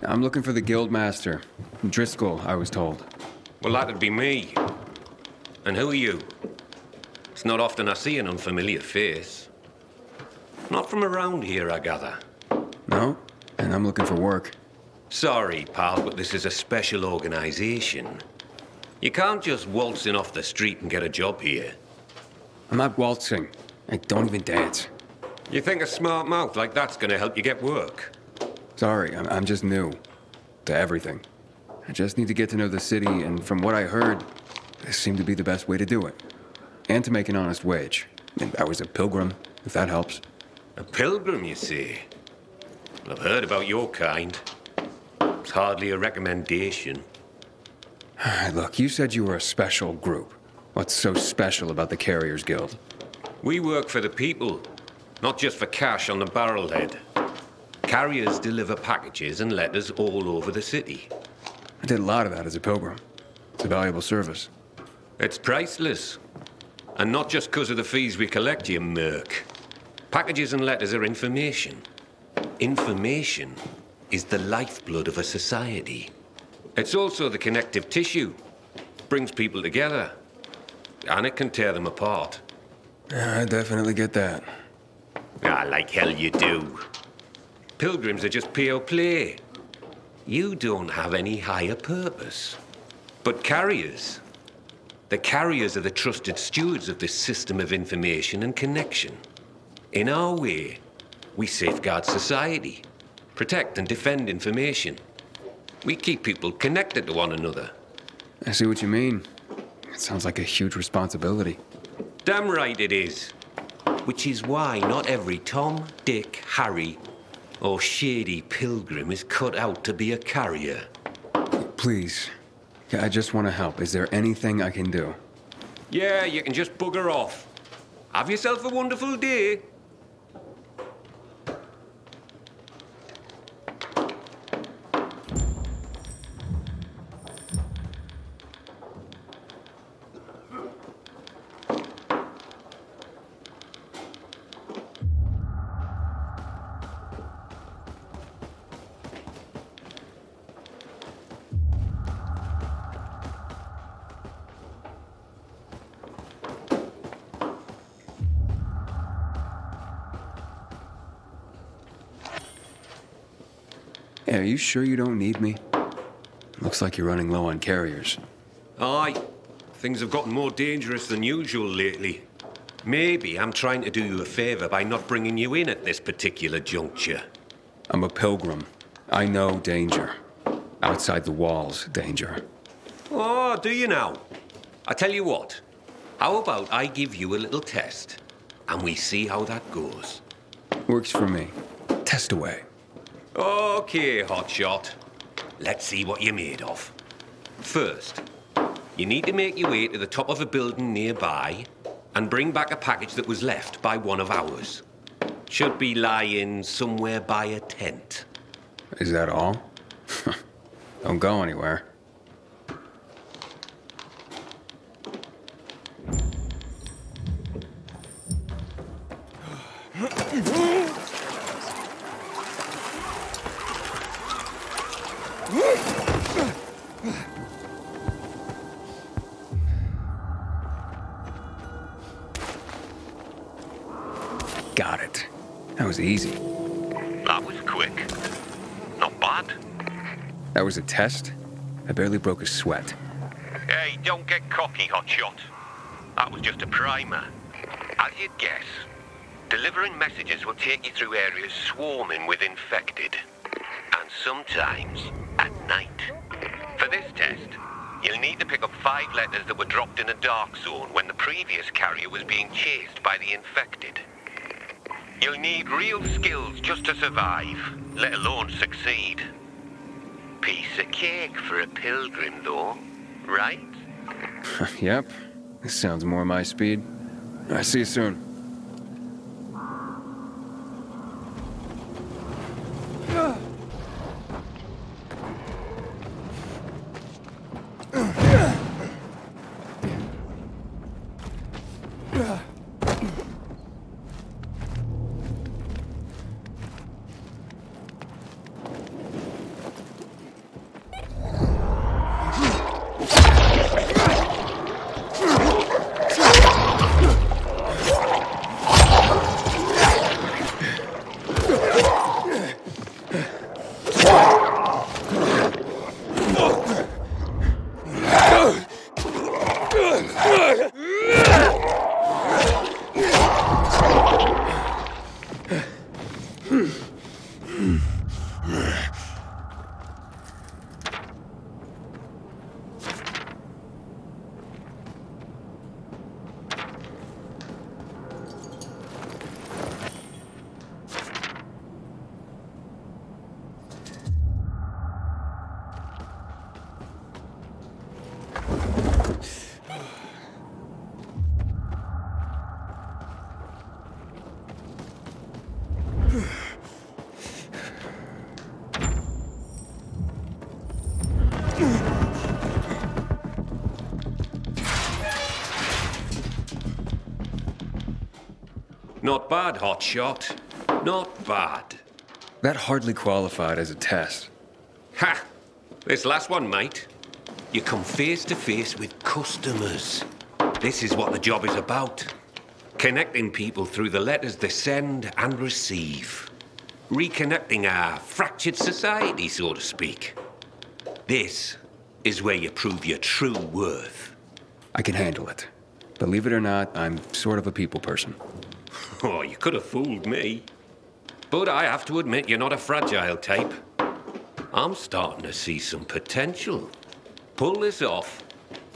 I'm looking for the Guildmaster. Driscoll, I was told. Well, that'd be me. And who are you? It's not often I see an unfamiliar face. Not from around here, I gather. No, and I'm looking for work. Sorry, pal, but this is a special organization. You can't just waltz in off the street and get a job here. I'm not waltzing. I don't even dance. You think a smart mouth like that's gonna help you get work? Sorry, I'm just new to everything. I just need to get to know the city, and from what I heard, this seemed to be the best way to do it. And to make an honest wage. And I was a pilgrim, if that helps. A pilgrim, you say? I've heard about your kind. It's hardly a recommendation. Look, you said you were a special group. What's so special about the Carriers Guild? We work for the people, not just for cash on the barrelhead. Carriers deliver packages and letters all over the city. I did a lot of that as a pilgrim. It's a valuable service. It's priceless. And not just because of the fees we collect, you merc. Packages and letters are information. Information is the lifeblood of a society. It's also the connective tissue. Brings people together. And it can tear them apart. Yeah, I definitely get that. Ah, like hell you do. Pilgrims are just pure play. You don't have any higher purpose. But carriers, the carriers are the trusted stewards of this system of information and connection. In our way, we safeguard society, protect and defend information. We keep people connected to one another. I see what you mean. It sounds like a huge responsibility. Damn right it is. Which is why not every Tom, Dick, Harry, or shady pilgrim is cut out to be a carrier. Please. I just want to help. Is there anything I can do? Yeah, you can just bugger off. Have yourself a wonderful day. Hey, are you sure you don't need me? Looks like you're running low on carriers. Aye. Things have gotten more dangerous than usual lately. Maybe I'm trying to do you a favor by not bringing you in at this particular juncture. I'm a pilgrim. I know danger. Outside the walls, danger. Oh, do you now? I tell you what. How about I give you a little test, and we see how that goes? Works for me. Test away. Okay, hotshot. Let's see what you're made of. First, you need to make your way to the top of a building nearby and bring back a package that was left by one of ours. Should be lying somewhere by a tent. Is that all? Don't go anywhere. Got it. That was easy. That was quick. Not bad. That was a test? I barely broke a sweat. Hey, don't get cocky, hotshot. That was just a primer. As you'd guess, delivering messages will take you through areas swarming with infected. And sometimes at night. For this test, you'll need to pick up 5 letters that were dropped in a dark zone when the previous carrier was being chased by the infected. You'll need real skills just to survive, let alone succeed. Piece of cake for a pilgrim, though, right? Yep. This sounds more my speed. I'll see you soon. Not bad, hotshot. Not bad. That hardly qualified as a test. Ha! This last one, mate. You come face to face with customers. This is what the job is about. Connecting people through the letters they send and receive. Reconnecting our fractured society, so to speak. This is where you prove your true worth. I can handle it. Believe it or not, I'm sort of a people person. Oh, you could have fooled me. But I have to admit, you're not a fragile type. I'm starting to see some potential. Pull this off,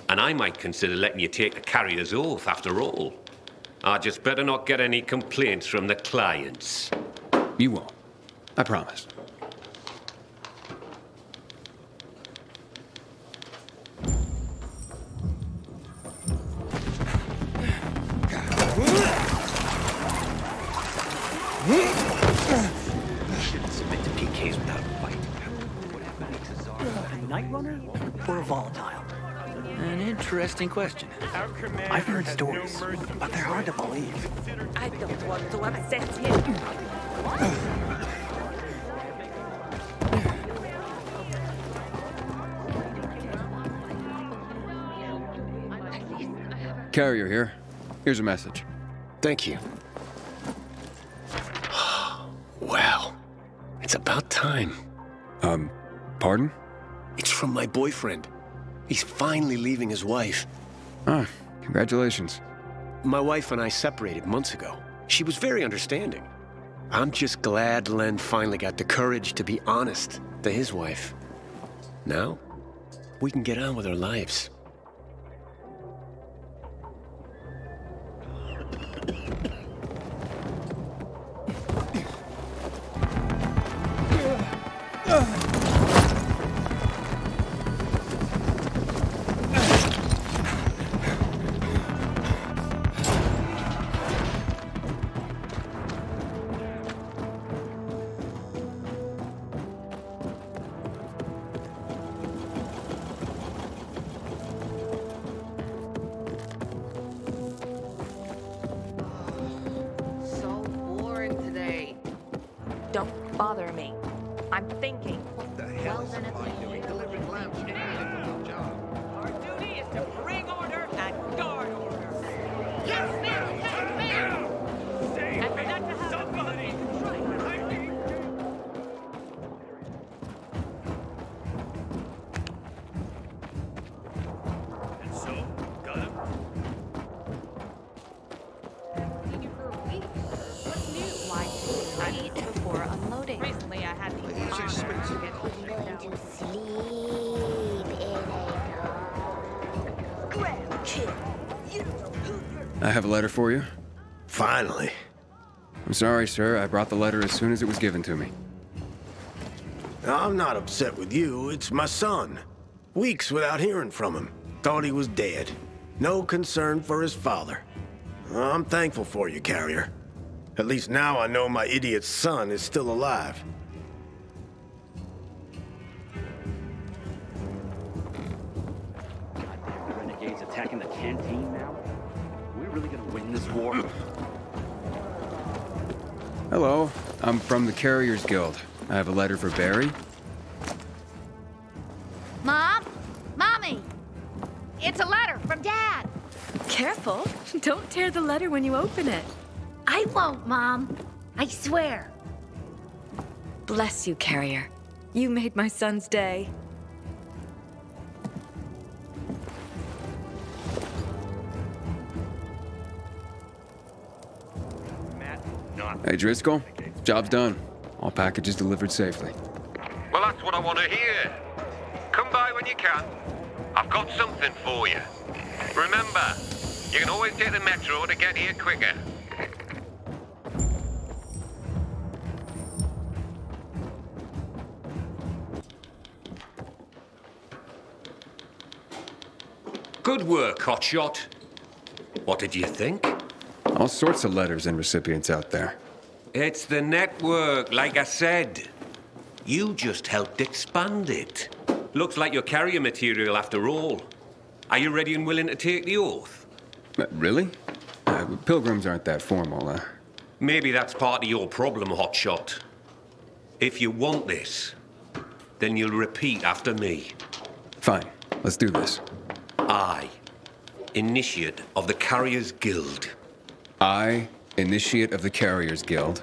and I might consider letting you take a carrier's oath after all. I just better not get any complaints from the clients. You won't. I promise. Shouldn't submit to PKs without a fight. A night runner or a volatile? An interesting question. I've heard stories, but they're hard to believe. I don't want to upset him. Carrier here. Here's a message. Thank you. Wow. It's about time. Pardon? It's from my boyfriend. He's finally leaving his wife. Ah, congratulations. My wife and I separated months ago. She was very understanding. I'm just glad Len finally got the courage to be honest to his wife. Now, we can get on with our lives. So boring today. Don't bother me. I'm thinking. What the hell is somebody doing delivering lamps in a difficult job? Our duty is to bring order and guard order. Yes, ma'am! Yes, ma'am! And for that to happen, somebody! And so, got him? Seen you for a week. What's new? Why I eat before unloading? Recently, I had the honor to get Going to sleep in a I have a letter for you. Finally. I'm sorry, sir. I brought the letter as soon as it was given to me. I'm not upset with you. It's my son. Weeks without hearing from him. Thought he was dead. No concern for his father. I'm thankful for you, Carrier. At least now I know my idiot son is still alive. Goddamn renegades attacking the canteen now? Are we really gonna win this war? Hello. I'm from the Carriers Guild. I have a letter for Barry. Mom? Mommy! It's a letter from Dad. Careful. Don't tear the letter when you open it. I won't, Mom. I swear. Bless you, Carrier. You made my son's day. Hey, Driscoll. Job's done. All packages delivered safely. Well, that's what I want to hear. Come by when you can. I've got something for you. Remember, you can always take the metro to get here quicker. Good work, hotshot. What did you think? All sorts of letters and recipients out there. It's the network, like I said. You just helped expand it. Looks like your carrier material after all. Are you ready and willing to take the oath? Really? Pilgrims aren't that formal. Maybe that's part of your problem, Hotshot. If you want this, then you'll repeat after me. Fine, let's do this. I, Initiate of the Carriers Guild. I, Initiate of the Carriers Guild.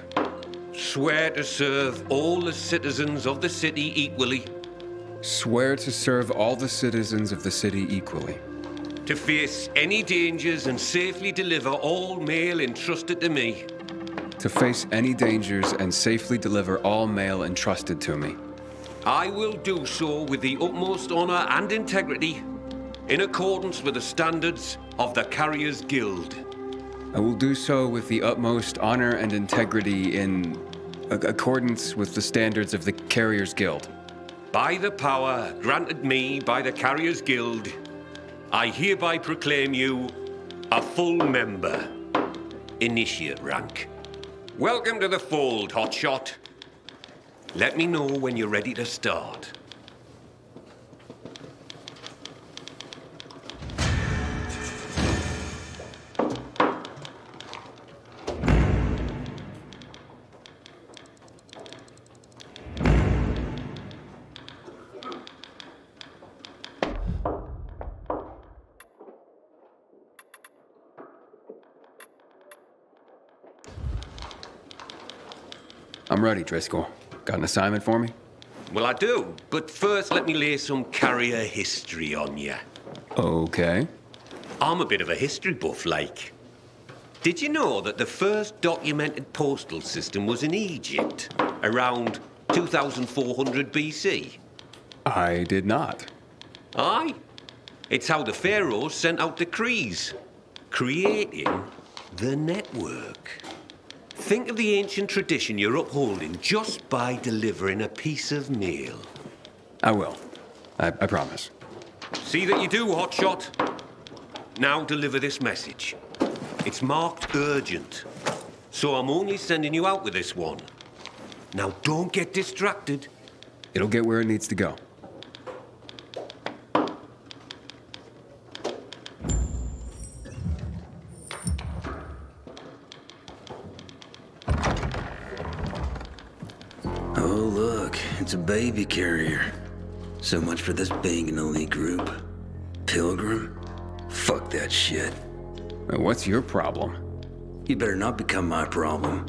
Swear to serve all the citizens of the city equally. Swear to serve all the citizens of the city equally. To face any dangers and safely deliver all mail entrusted to me. To face any dangers and safely deliver all mail entrusted to me. I will do so with the utmost honor and integrity, in accordance with the standards of the Carriers Guild. I will do so with the utmost honor and integrity in accordance with the standards of the Carriers Guild. By the power granted me by the Carriers Guild, I hereby proclaim you a full member, Initiate rank. Welcome to the fold, Hotshot. Let me know when you're ready to start. I'm ready, Driscoll. Got an assignment for me? Well, I do, but first let me lay some carrier history on you. Okay. I'm a bit of a history buff, like. Did you know that the first documented postal system was in Egypt, around 2400 BC? I did not. Aye. It's how the pharaohs sent out decrees, creating the network. Think of the ancient tradition you're upholding just by delivering a piece of mail. I will. I promise. See that you do, Hotshot. Now deliver this message. It's marked urgent, so I'm only sending you out with this one. Now don't get distracted. It'll get where it needs to go. Oh, look, it's a baby carrier. So much for this banging elite group. Pilgrim? Fuck that shit. What's your problem? You better not become my problem.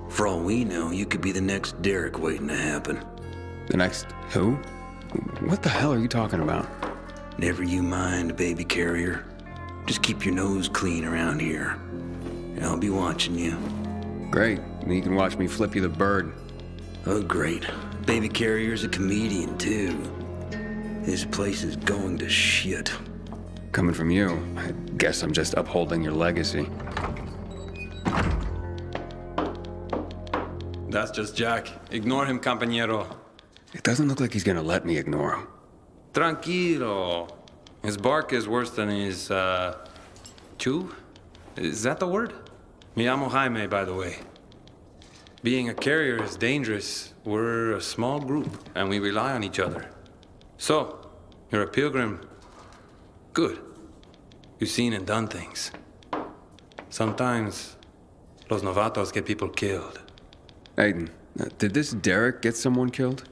For all we know, you could be the next Derek waiting to happen. The next who? What the hell are you talking about? Never you mind, baby carrier. Just keep your nose clean around here. I'll be watching you. Great. You can watch me flip you the bird. Oh, great. Baby carrier's a comedian, too. This place is going to shit. Coming from you, I guess I'm just upholding your legacy. That's just Jack. Ignore him, compañero. It doesn't look like he's gonna let me ignore him. Tranquilo. His bark is worse than his, chew? Is that the word? Me llamo Jaime, by the way. Being a carrier is dangerous. We're a small group, and we rely on each other. So, you're a pilgrim. Good. You've seen and done things. Sometimes, los novatos get people killed. Aiden, did this Derek get someone killed?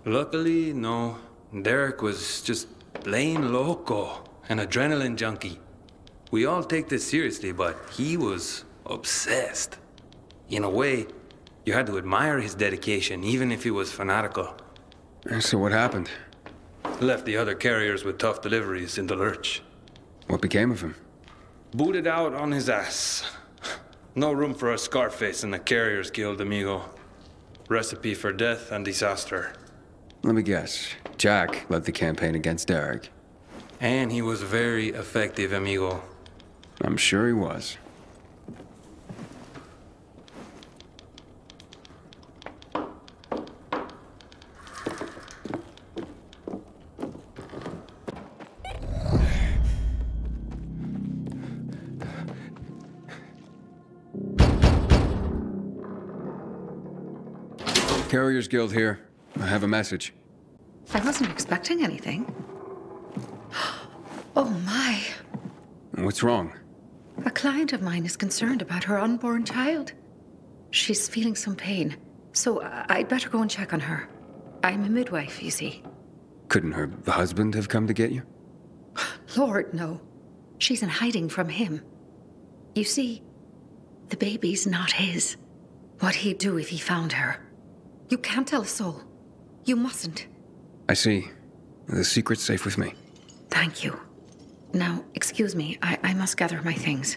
Luckily, no. Derek was just plain loco, an adrenaline junkie. We all take this seriously, but he was obsessed. In a way, you had to admire his dedication, even if he was fanatical. So what happened? Left the other carriers with tough deliveries in the lurch. What became of him? Booted out on his ass. No room for a Scarface in the Carriers Guild, amigo. Recipe for death and disaster. Let me guess. Jack led the campaign against Derek. And he was very effective, amigo. I'm sure he was. Carriers Guild here. I have a message. I wasn't expecting anything. Oh my. What's wrong? A client of mine is concerned about her unborn child. She's feeling some pain, so I'd better go and check on her. I'm a midwife, you see. Couldn't her husband have come to get you? Lord, no. She's in hiding from him. You see, the baby's not his. What'd he do if he found her? You can't tell a soul. You mustn't. I see. The secret's safe with me. Thank you. Now, excuse me, I must gather my things.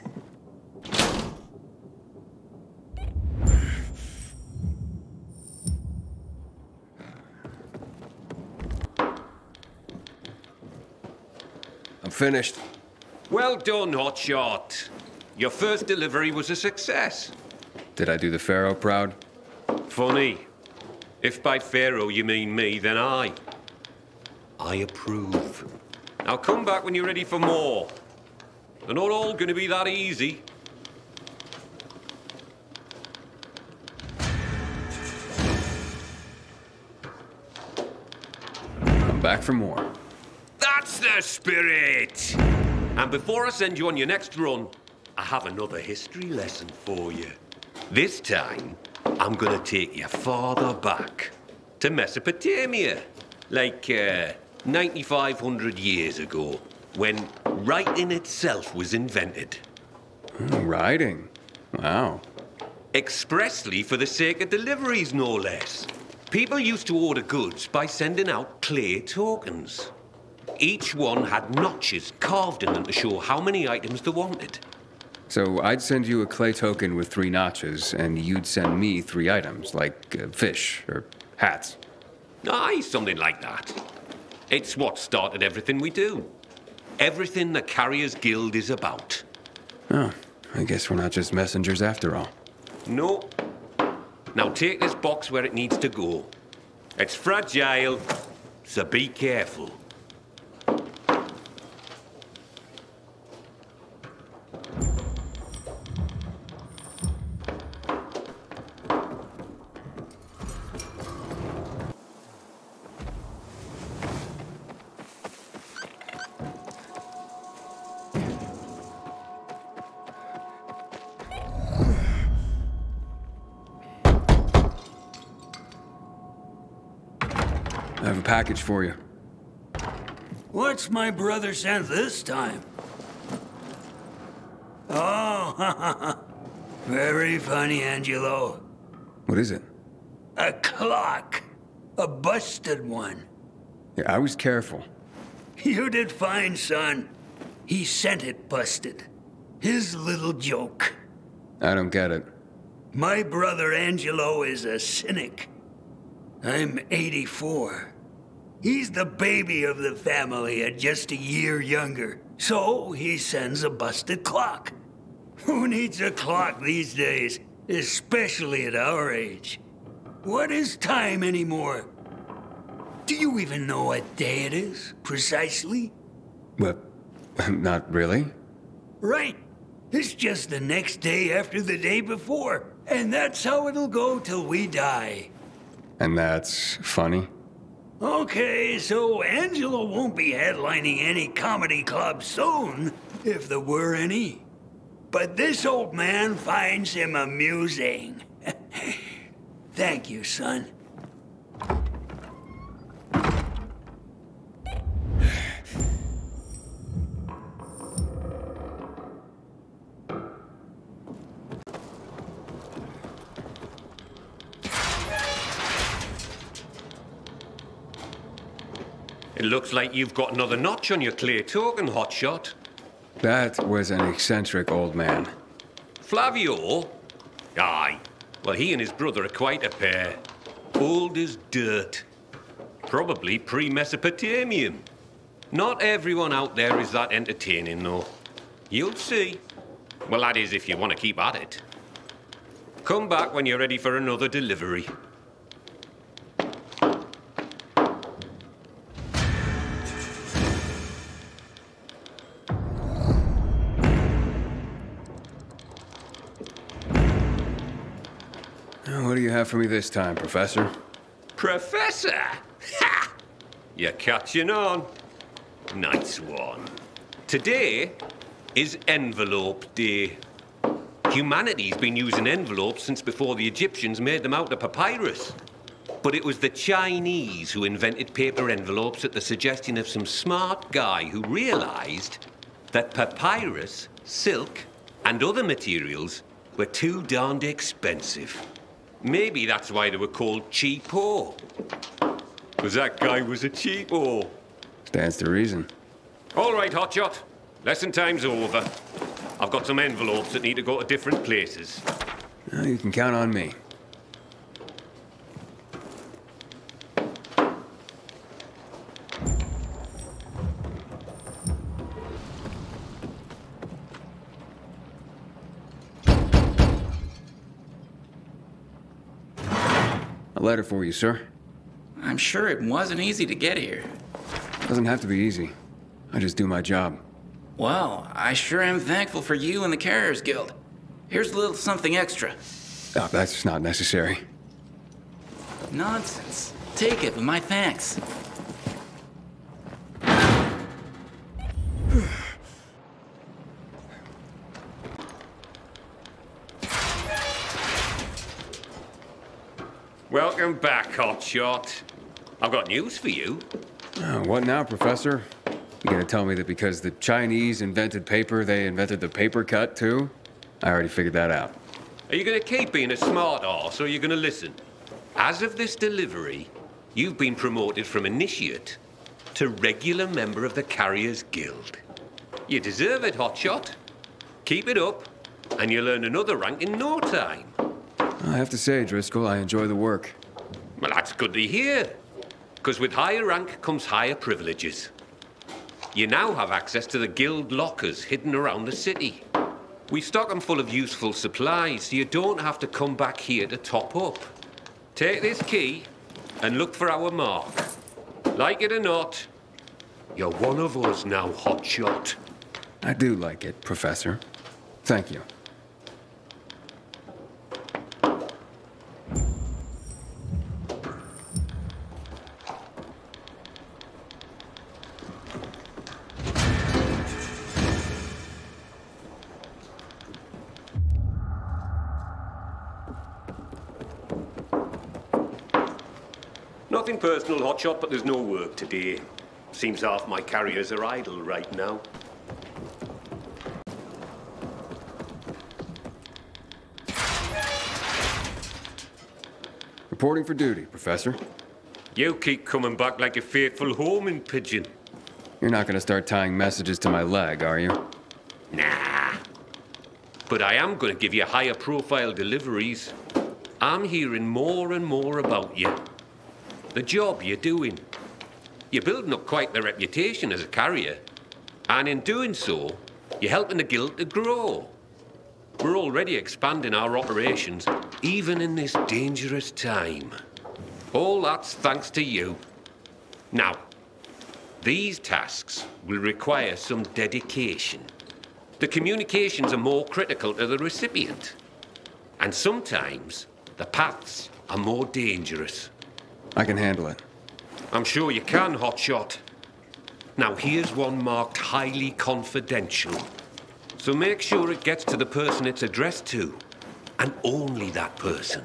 I'm finished. Well done, Hotshot. Your first delivery was a success. Did I do the Pharaoh proud? Funny. If by Pharaoh you mean me, then I approve. Now come back when you're ready for more. They're not all gonna be that easy. Come back for more. That's the spirit! And before I send you on your next run, I have another history lesson for you. This time, I'm gonna take you farther back to Mesopotamia, like 9,500 years ago, when writing itself was invented. Writing? Wow. Expressly for the sake of deliveries, no less. People used to order goods by sending out clay tokens. Each one had notches carved in them to show how many items they wanted. So I'd send you a clay token with 3 notches, and you'd send me 3 items, like fish or hats. Aye, something like that. It's what started everything we do. Everything the Carriers Guild is about. Oh, I guess we're not just messengers after all. No. Now take this box where it needs to go. It's fragile, so be careful. I have a package for you. What's my brother sent this time? Oh, very funny, Angelo. What is it? A clock. A busted one. Yeah, I was careful. You did fine, son. He sent it busted. His little joke. I don't get it. My brother Angelo is a cynic. I'm 84. He's the baby of the family at just a year younger. So he sends a busted clock. Who needs a clock these days, especially at our age? What is time anymore? Do you even know what day it is, precisely? Well, not really. Right. It's just the next day after the day before. And that's how it'll go till we die. And that's funny? Okay, so Angelo won't be headlining any comedy club soon, if there were any. But this old man finds him amusing. Thank you, son. It looks like you've got another notch on your clay token, Hotshot. That was an eccentric old man. Flavio? Aye. Well, he and his brother are quite a pair. Old as dirt. Probably pre-Mesopotamian. Not everyone out there is that entertaining, though. You'll see. Well, that is if you want to keep at it. Come back when you're ready for another delivery. What do you have for me this time, Professor? Professor? Ha! You're catching on. Nice one. Today is Envelope Day. Humanity's been using envelopes since before the Egyptians made them out of papyrus. But it was the Chinese who invented paper envelopes at the suggestion of some smart guy who realized that papyrus, silk, and other materials were too darned expensive. Maybe that's why they were called cheapo. Because that guy was a cheapo. Stands to reason. All right, Hotshot. Lesson time's over. I've got some envelopes that need to go to different places. Well, you can count on me. A letter for you, sir. I'm sure it wasn't easy to get here. Doesn't have to be easy. I just do my job. Well, I sure am thankful for you and the Carriers Guild. Here's a little something extra. Oh, that's not necessary. Nonsense. Take it with my thanks. Welcome back, Hotshot. I've got news for you. What now, Professor? You gonna tell me that because the Chinese invented paper, they invented the paper cut, too? I already figured that out. Are you gonna keep being a smart arse, or are you gonna listen? As of this delivery, you've been promoted from initiate to regular member of the Carriers Guild. You deserve it, Hotshot. Keep it up, and you'll earn another rank in no time. I have to say, Driscoll, I enjoy the work. Well, that's good to hear. Because with higher rank comes higher privileges. You now have access to the guild lockers hidden around the city. We stock them full of useful supplies, so you don't have to come back here to top up. Take this key and look for our mark. Like it or not, you're one of us now, Hotshot. I do like it, Professor. Thank you. Nothing personal, Hotshot, but there's no work today. Seems half my carriers are idle right now. Reporting for duty, Professor. You keep coming back like a faithful homing pigeon. You're not gonna start tying messages to my leg, are you? Nah. But I am gonna give you higher profile deliveries. I'm hearing more and more about you. The job you're doing. You're building up quite the reputation as a carrier. And in doing so, you're helping the guild to grow. We're already expanding our operations, even in this dangerous time. All that's thanks to you. Now, these tasks will require some dedication. The communications are more critical to the recipient. And sometimes, the paths are more dangerous. I can handle it. I'm sure you can, Hotshot. Now, here's one marked highly confidential. So make sure it gets to the person it's addressed to. And only that person.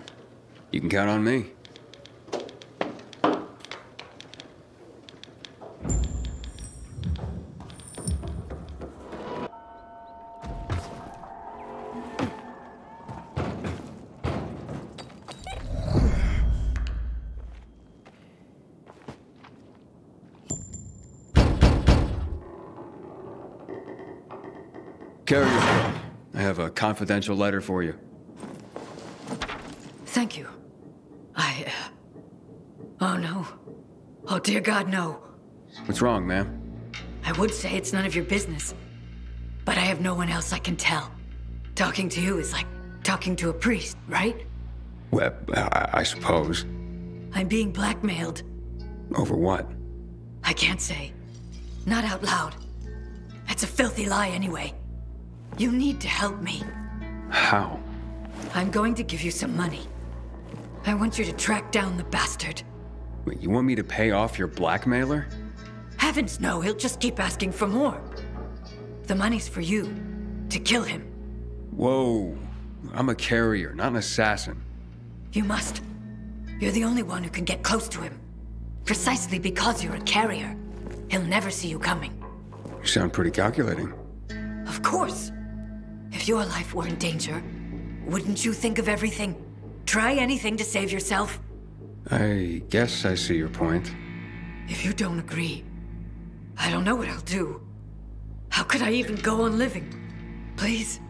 You can count on me. Carriers Guild, I have a confidential letter for you. Thank you. Oh no. Oh dear God, no. What's wrong, ma'am? I would say it's none of your business, but I have no one else I can tell. Talking to you is like talking to a priest, right? Well, I suppose. I'm being blackmailed. Over what? I can't say. Not out loud. It's a filthy lie anyway. You need to help me. How? I'm going to give you some money. I want you to track down the bastard. Wait, you want me to pay off your blackmailer? Heavens no, he'll just keep asking for more. The money's for you, to kill him. Whoa. I'm a carrier, not an assassin. You must. You're the only one who can get close to him. Precisely because you're a carrier. He'll never see you coming. You sound pretty calculating. Of course. If your life were in danger, wouldn't you think of everything? Try anything to save yourself? I guess I see your point. If you don't agree, I don't know what I'll do. How could I even go on living? Please?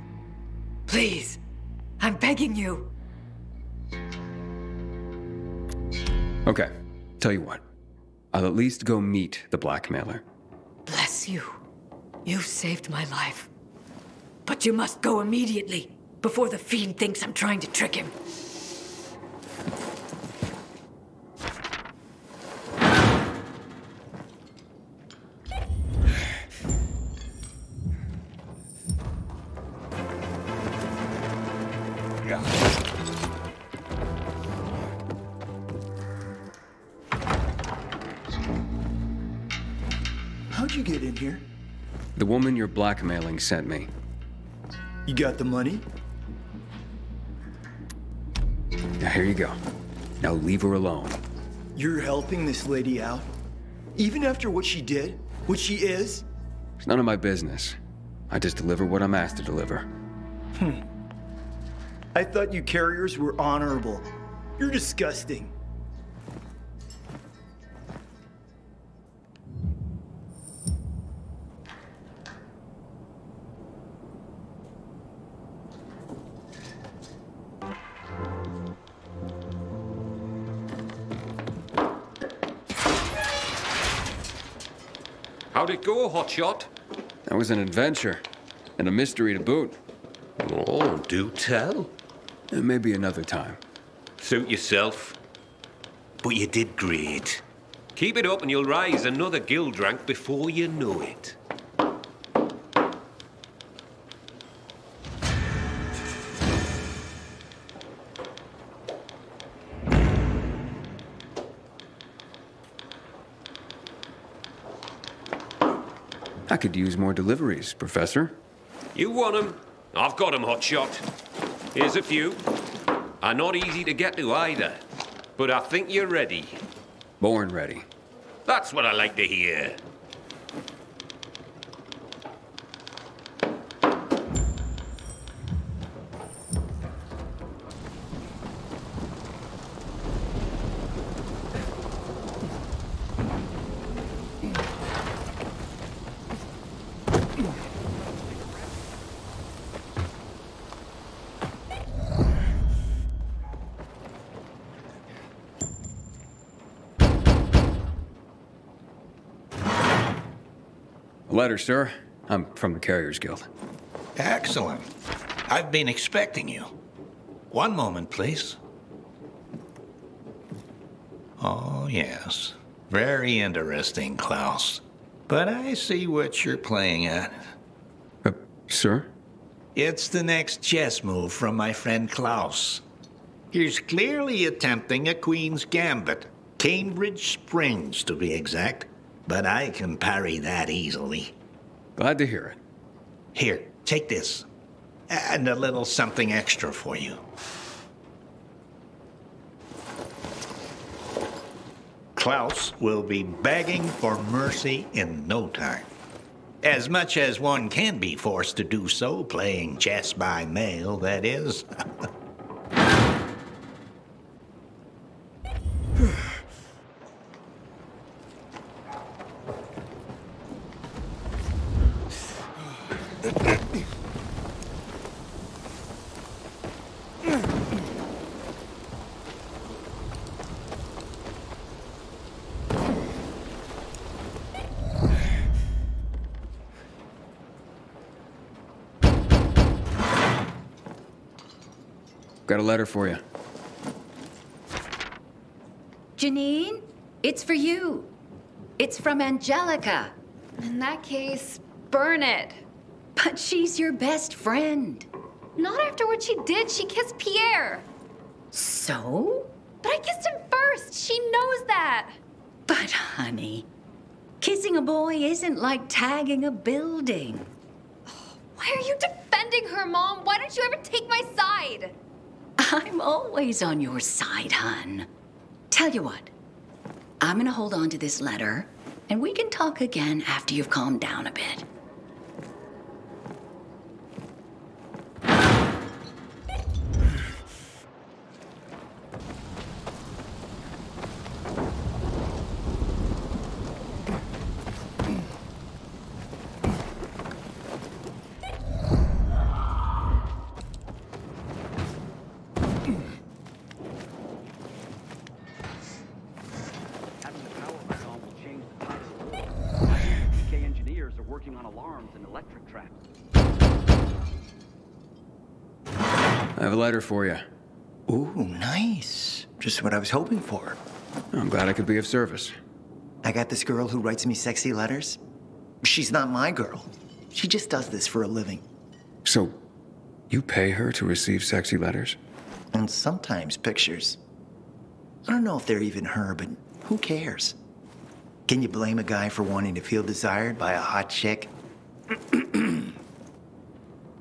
Please. I'm begging you. Okay, tell you what. I'll at least go meet the blackmailer. Bless you. You've saved my life. But you must go immediately, before the fiend thinks I'm trying to trick him. How'd you get in here? The woman you're blackmailing sent me. You got the money? Now here you go. Now leave her alone. You're helping this lady out? Even after what she did? What she is? It's none of my business. I just deliver what I'm asked to deliver. I thought you carriers were honorable. You're disgusting. How'd it go, Hotshot? That was an adventure. And a mystery to boot. Oh, do tell. Maybe another time. Suit yourself. But you did great. Keep it up and you'll rise another guild rank before you know it. I could use more deliveries, Professor. You want 'em? I've got 'em, Hotshot. Here's a few. Are not easy to get to either. But I think you're ready. Born ready. That's what I like to hear. Letter, sir. I'm from the Carriers Guild. Excellent. I've been expecting you. One moment, please. Oh, yes. Very interesting, Klaus. But I see what you're playing at. Sir? It's the next chess move from my friend Klaus. He's clearly attempting a Queen's Gambit. Cambridge Springs, to be exact. But I can parry that easily. Glad to hear it. Here, take this. And a little something extra for you. Klaus will be begging for mercy in no time. As much as one can be forced to do so, playing chess by mail, that is. Got a letter for you. Janine, it's for you. It's from Angelica. In that case, burn it. But she's your best friend. Not after what she did. She kissed Pierre. So? But I kissed him first. She knows that. But honey, kissing a boy isn't like tagging a building. Why are you defending defending her, Mom. Why don't you ever take my side? I'm always on your side, hon. Tell you what, I'm gonna hold on to this letter, and we can talk again after you've calmed down a bit. I have a letter for you. Ooh, nice. Just what I was hoping for. I'm glad I could be of service. I got this girl who writes me sexy letters. She's not my girl. She just does this for a living. So, you pay her to receive sexy letters? And sometimes pictures. I don't know if they're even her, but who cares? Can you blame a guy for wanting to feel desired by a hot chick?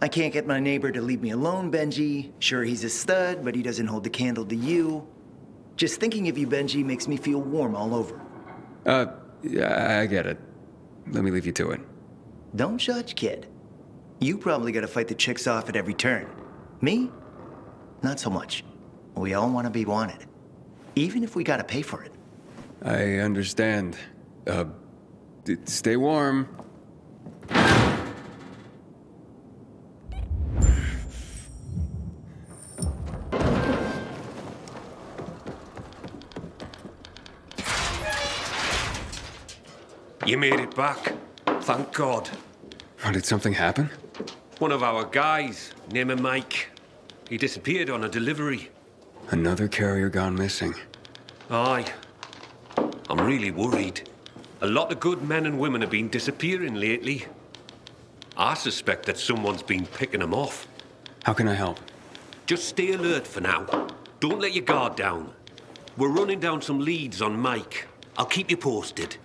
I can't get my neighbor to leave me alone, Benji. Sure, he's a stud, but he doesn't hold the candle to you. Just thinking of you, Benji, makes me feel warm all over. Yeah, I get it. Let me leave you to it. Don't judge, kid. You probably gotta fight the chicks off at every turn. Me? Not so much. We all want to be wanted. Even if we gotta pay for it. I understand. Stay warm. You made it back. Thank God. Oh, did something happen? One of our guys, name him Mike. He disappeared on a delivery. Another carrier gone missing. Aye. I'm really worried. A lot of good men and women have been disappearing lately. I suspect that someone's been picking them off. How can I help? Just stay alert for now. Don't let your guard down. We're running down some leads on Mike. I'll keep you posted.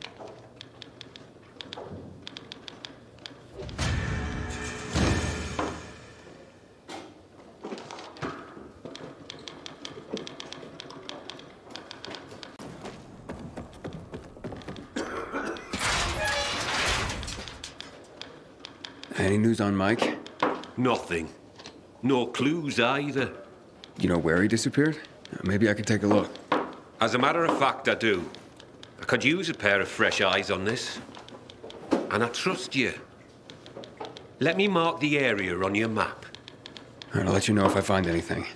Any news on Mike? Nothing. No clues either. You know where he disappeared? Maybe I could take a look. As a matter of fact, I do. I could use a pair of fresh eyes on this. And I trust you. Let me mark the area on your map. All right, I'll let you know if I find anything.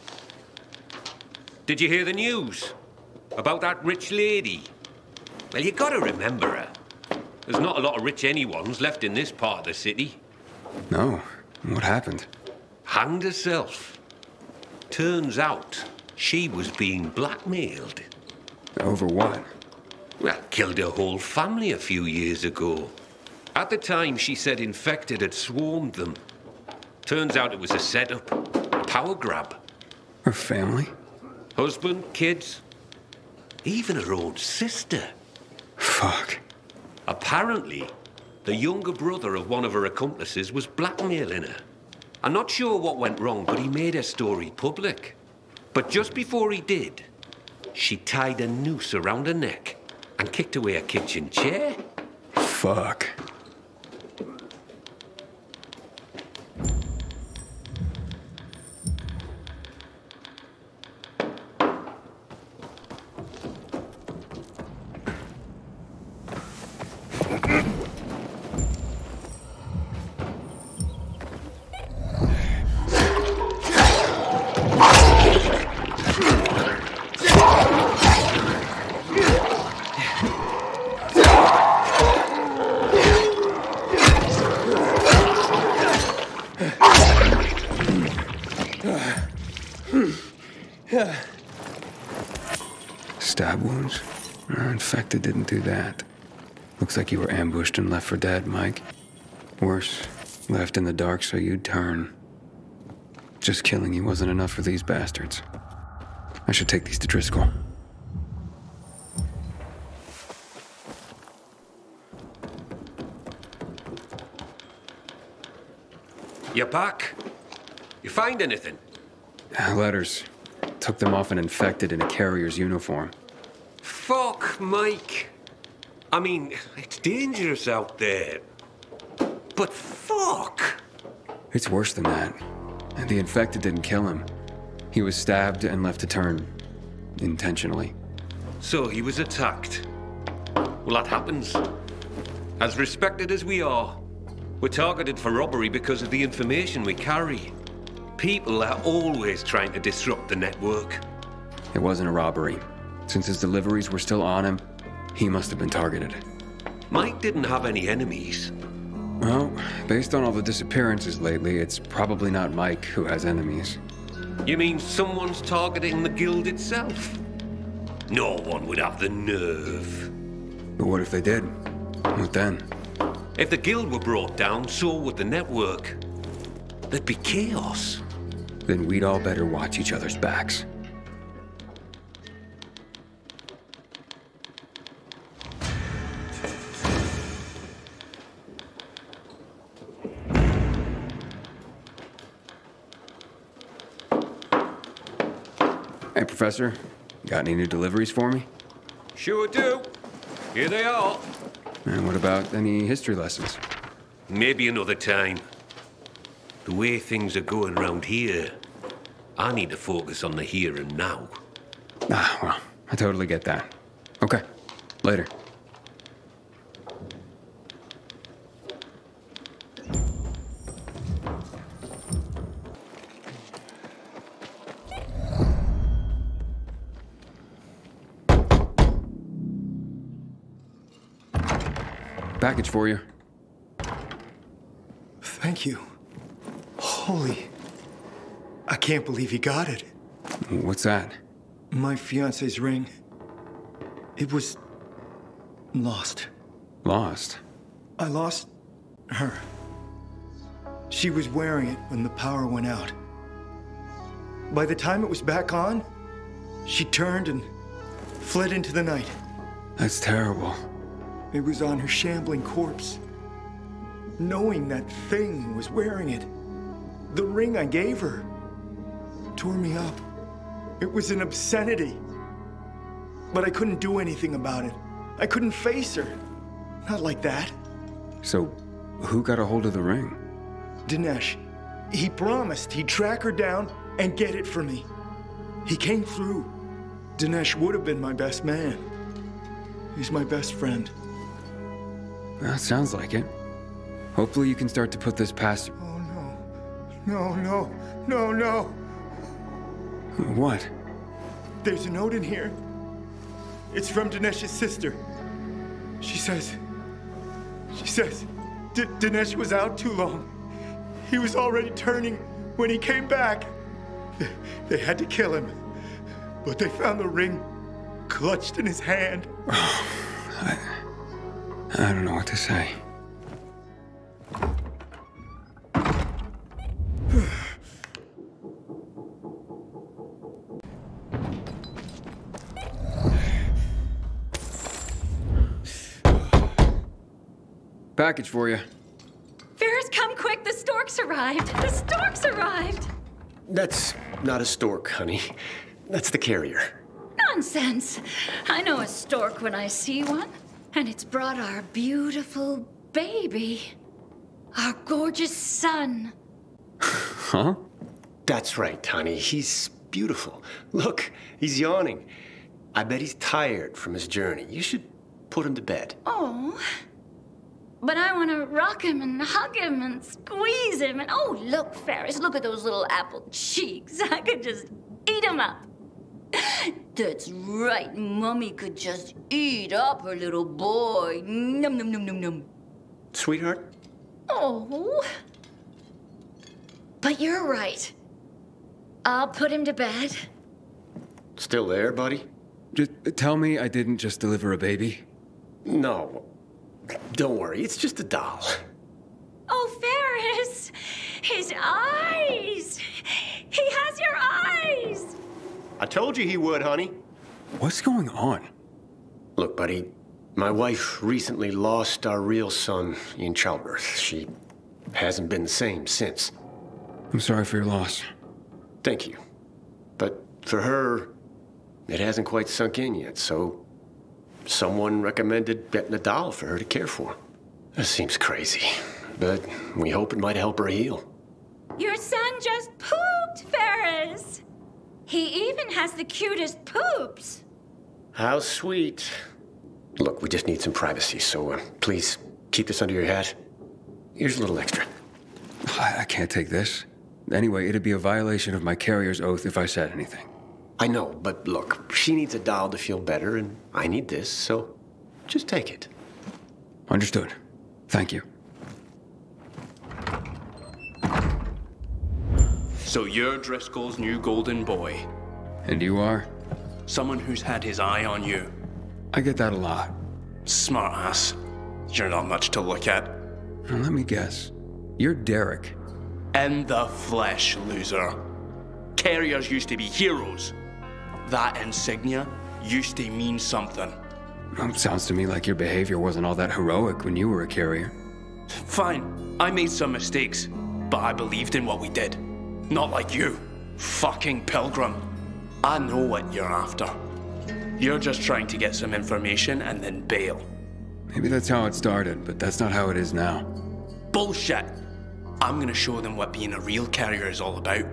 Did you hear the news? About that rich lady? Well, you gotta remember her. There's not a lot of rich anyones left in this part of the city. No. What happened? Hanged herself. Turns out she was being blackmailed. Over what? Well, killed her whole family a few years ago. At the time, she said infected had swarmed them. Turns out it was a setup, a power grab. Her family? Husband, kids, even her own sister. Fuck. Apparently, the younger brother of one of her accomplices was blackmailing her. I'm not sure what went wrong, but he made her story public. But just before he did, she tied a noose around her neck and kicked away a kitchen chair. Fuck. Stab wounds? Infected didn't do that. Looks like you were ambushed and left for dead, Mike. Worse, left in the dark so you'd turn. Just killing you wasn't enough for these bastards. I should take these to Driscoll. You're back? You find anything? Letters. Took them off an infected in a carrier's uniform. Fuck, Mike. I mean, it's dangerous out there. But fuck! It's worse than that. The infected didn't kill him. He was stabbed and left to turn. Intentionally. So he was attacked. Well, that happens. As respected as we are, we're targeted for robbery because of the information we carry. People are always trying to disrupt the network. It wasn't a robbery. Since his deliveries were still on him, he must have been targeted. Mike didn't have any enemies. Well, based on all the disappearances lately, it's probably not Mike who has enemies. You mean someone's targeting the guild itself? No one would have the nerve. But what if they did? What then? If the guild were brought down, so would the network. There'd be chaos. Then we'd all better watch each other's backs. Hey, Professor. Got any new deliveries for me? Sure do. Here they are. And what about any history lessons? Maybe another time. The way things are going around here, I need to focus on the here and now. Ah, well, I totally get that. Okay, later. Package for you. Thank you. Holy... I can't believe he got it. What's that? My fiance's ring. It was... lost. Lost? I lost her. She was wearing it when the power went out. By the time it was back on, she turned and fled into the night. That's terrible. It was on her shambling corpse. Knowing that thing was wearing it, the ring I gave her, tore me up. It was an obscenity. But I couldn't do anything about it. I couldn't face her. Not like that. So, who got a hold of the ring? Dinesh. He promised he'd track her down and get it for me. He came through. Dinesh would have been my best man. He's my best friend. Well, sounds like it. Hopefully you can start to put this past... Oh, no. No, no. No, no. What? There's a note in here. It's from Dinesh's sister. She says... Dinesh was out too long. He was already turning when he came back. They had to kill him. But they found the ring clutched in his hand. I don't know what to say. Package for you. Ferris, come quick. The storks arrived. The storks arrived. That's not a stork, honey. That's the carrier. Nonsense. I know a stork when I see one. And it's brought our beautiful baby. Our gorgeous son. Huh? That's right, honey. He's beautiful. Look, he's yawning. I bet he's tired from his journey. You should put him to bed. Oh. But I want to rock him and hug him and squeeze him. And oh, look, Ferris, look at those little apple cheeks. I could just eat him up. That's right. Mummy could just eat up her little boy. Num, num, num, num, num. Sweetheart? Oh. But you're right. I'll put him to bed. Still there, buddy? Just tell me I didn't just deliver a baby. No. Don't worry, it's just a doll. Oh, Ferris! His eyes! He has your eyes! I told you he would, honey. What's going on? Look, buddy, my wife recently lost our real son in childbirth. She hasn't been the same since. I'm sorry for your loss. Thank you. But for her, it hasn't quite sunk in yet, so someone recommended getting a doll for her to care for. That seems crazy, but we hope it might help her heal. Your son just pooped, Ferris! He even has the cutest poops. How sweet. Look, we just need some privacy, so please keep this under your hat. Here's a little extra. I can't take this. Anyway, it'd be a violation of my carrier's oath if I said anything. I know, but look, she needs a doll to feel better, and I need this, so just take it. Understood. Thank you. So you're Driscoll's new golden boy. And you are? Someone who's had his eye on you. I get that a lot. Smart ass. You're not much to look at. Now, let me guess. You're Derek. In the flesh, loser. Carriers used to be heroes. That insignia used to mean something. Sounds to me like your behavior wasn't all that heroic when you were a carrier. Fine, I made some mistakes, but I believed in what we did. Not like you, fucking pilgrim. I know what you're after. You're just trying to get some information and then bail. Maybe that's how it started, but that's not how it is now. Bullshit! I'm gonna show them what being a real carrier is all about.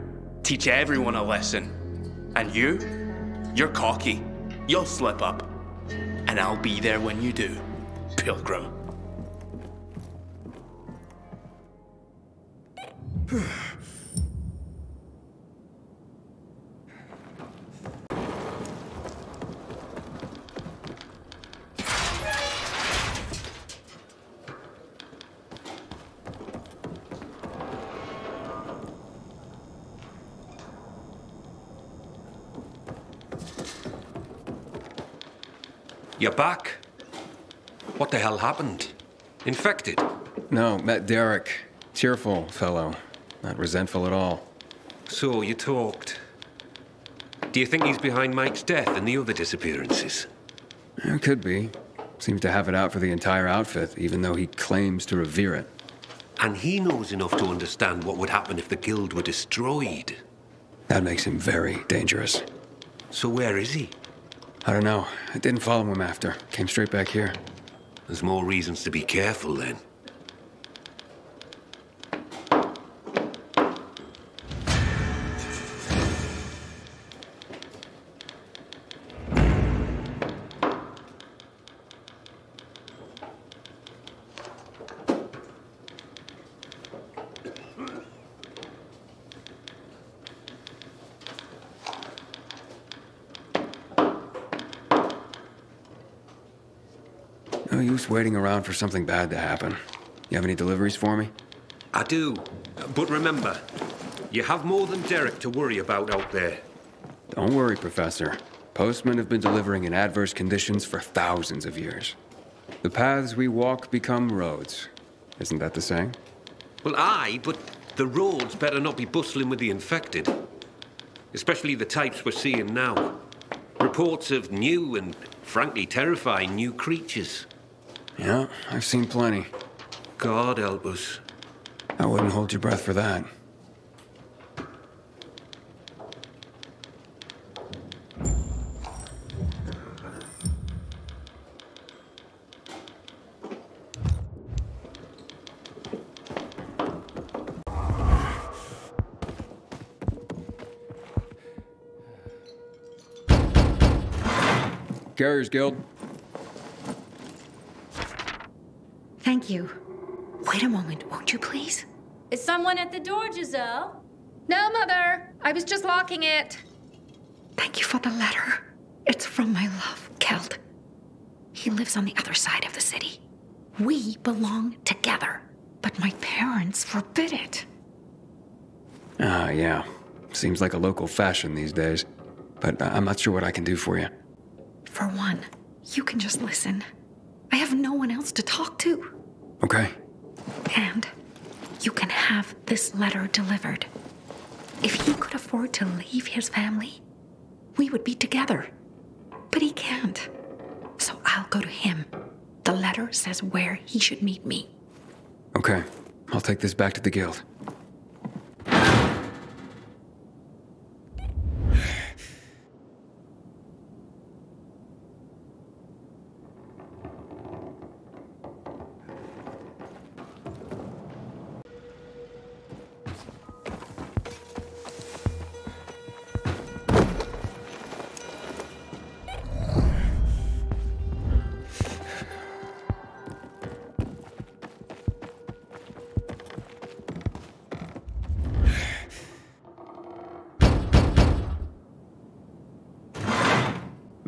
Teach everyone a lesson. And you're cocky. You'll slip up. And I'll be there when you do, pilgrim. You're back? What the hell happened? Infected? No, met Derek. Cheerful fellow. Not resentful at all. So, you talked. Do you think he's behind Mike's death and the other disappearances? It could be. Seems to have it out for the entire outfit, even though he claims to revere it. And he knows enough to understand what would happen if the guild were destroyed. That makes him very dangerous. So where is he? I don't know. I didn't follow him after. Came straight back here. There's more reasons to be careful then. No use waiting around for something bad to happen. You have any deliveries for me? I do. But remember, you have more than Derek to worry about out there. Don't worry, Professor. Postmen have been delivering in adverse conditions for thousands of years. The paths we walk become roads. Isn't that the saying? Well, aye, but the roads better not be bustling with the infected. Especially the types we're seeing now. Reports of new and, frankly, terrifying new creatures. Yeah, I've seen plenty. God help us. I wouldn't hold your breath for that. Carriers Guild. Thank you. Wait a moment, won't you please? Is someone at the door, Giselle? No, Mother. I was just locking it. Thank you for the letter. It's from my love, Keld. He lives on the other side of the city. We belong together, but my parents forbid it. Ah, yeah. Seems like a local fashion these days. But I'm not sure what I can do for you. For one, you can just listen. I have no one else to talk to. Okay. And you can have this letter delivered. If he could afford to leave his family, we would be together. But he can't. So I'll go to him. The letter says where he should meet me. Okay. I'll take this back to the guild.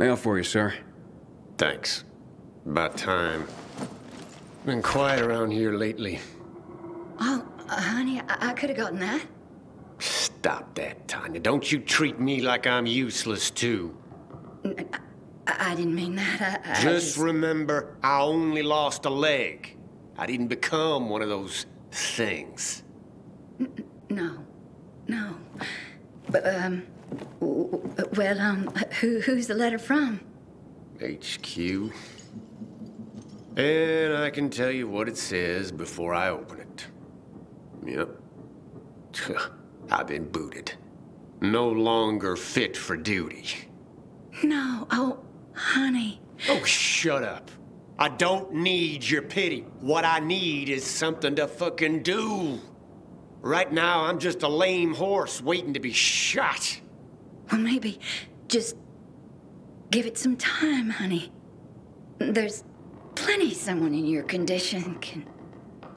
Mail for you, sir. Thanks. About time. Been quiet around here lately. Oh, honey, I could have gotten that. Stop that, Tanya. Don't you treat me like I'm useless, too. I didn't mean that. I just remember, I only lost a leg. I didn't become one of those things. No. But, well, who's the letter from? HQ. And I can tell you what it says before I open it. Yep. I've been booted. No longer fit for duty. No. Oh, honey. Oh, shut up. I don't need your pity. What I need is something to fucking do. Right now, I'm just a lame horse waiting to be shot. Well, maybe just give it some time, honey. There's plenty someone in your condition can...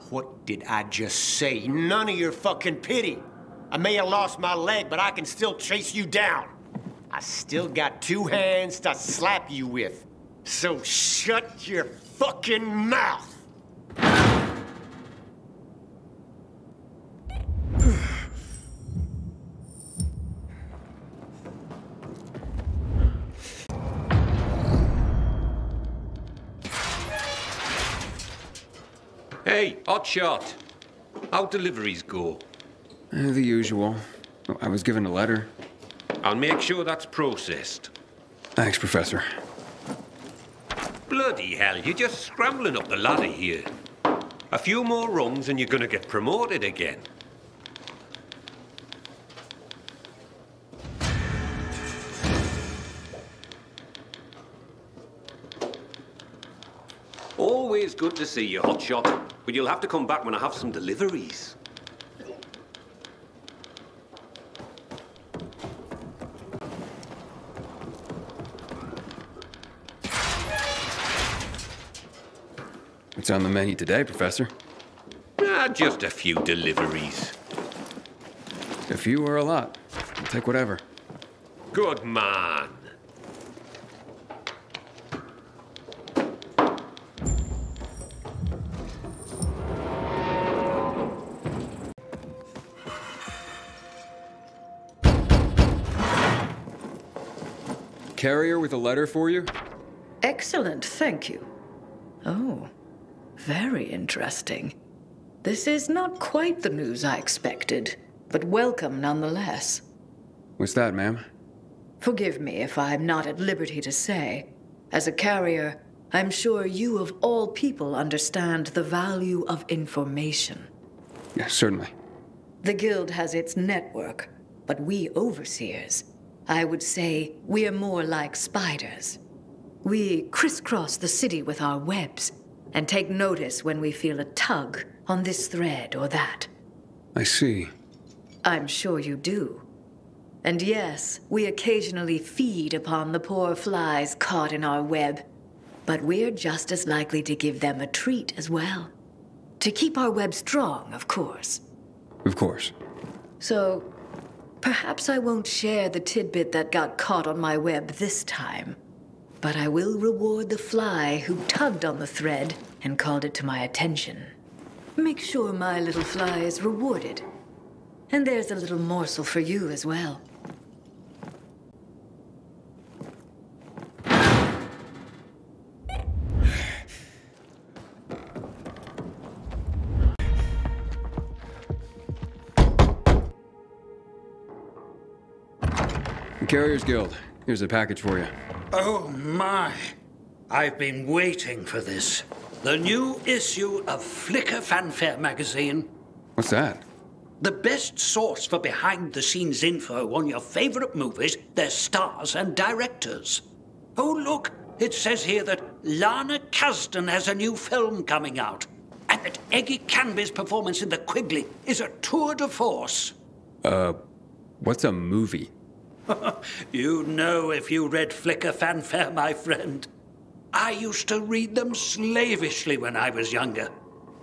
What did I just say? None of your fucking pity. I may have lost my leg, but I can still chase you down. I still got 2 hands to slap you with. So shut your fucking mouth! Hey, hotshot. How deliveries go? The usual. I was given a letter. I'll make sure that's processed. Thanks, Professor. Bloody hell, you're just scrambling up the ladder here. A few more rungs and you're gonna get promoted again. Always good to see you, hotshot. But you'll have to come back when I have some deliveries. What's on the menu today, Professor? Just a few deliveries. A few or a lot? I'll take whatever. Good man. Carrier with a letter for you? Excellent, thank you. Oh, very interesting. This is not quite the news I expected, but welcome nonetheless. What's that, ma'am? Forgive me if I'm not at liberty to say. As a carrier, I'm sure you of all people understand the value of information. Yes, certainly. The Guild has its network, but we overseers, I would say we're more like spiders. We crisscross the city with our webs and take notice when we feel a tug on this thread or that. I see. I'm sure you do. And yes, we occasionally feed upon the poor flies caught in our web, but we're just as likely to give them a treat as well. To keep our web strong, of course. Of course. So, perhaps I won't share the tidbit that got caught on my web this time, but I will reward the fly who tugged on the thread and called it to my attention. Make sure my little fly is rewarded. And there's a little morsel for you as well. The Carriers Guild. Here's a package for you. Oh my. I've been waiting for this. The new issue of Flicker Fanfare magazine. What's that? The best source for behind-the-scenes info on your favorite movies, their stars and directors. Oh, look, it says here that Lana Kasdan has a new film coming out, and that Eggy Canby's performance in The Quigley is a tour de force. What's a movie? You'd know if you read Flicker Fanfare, my friend. I used to read them slavishly when I was younger.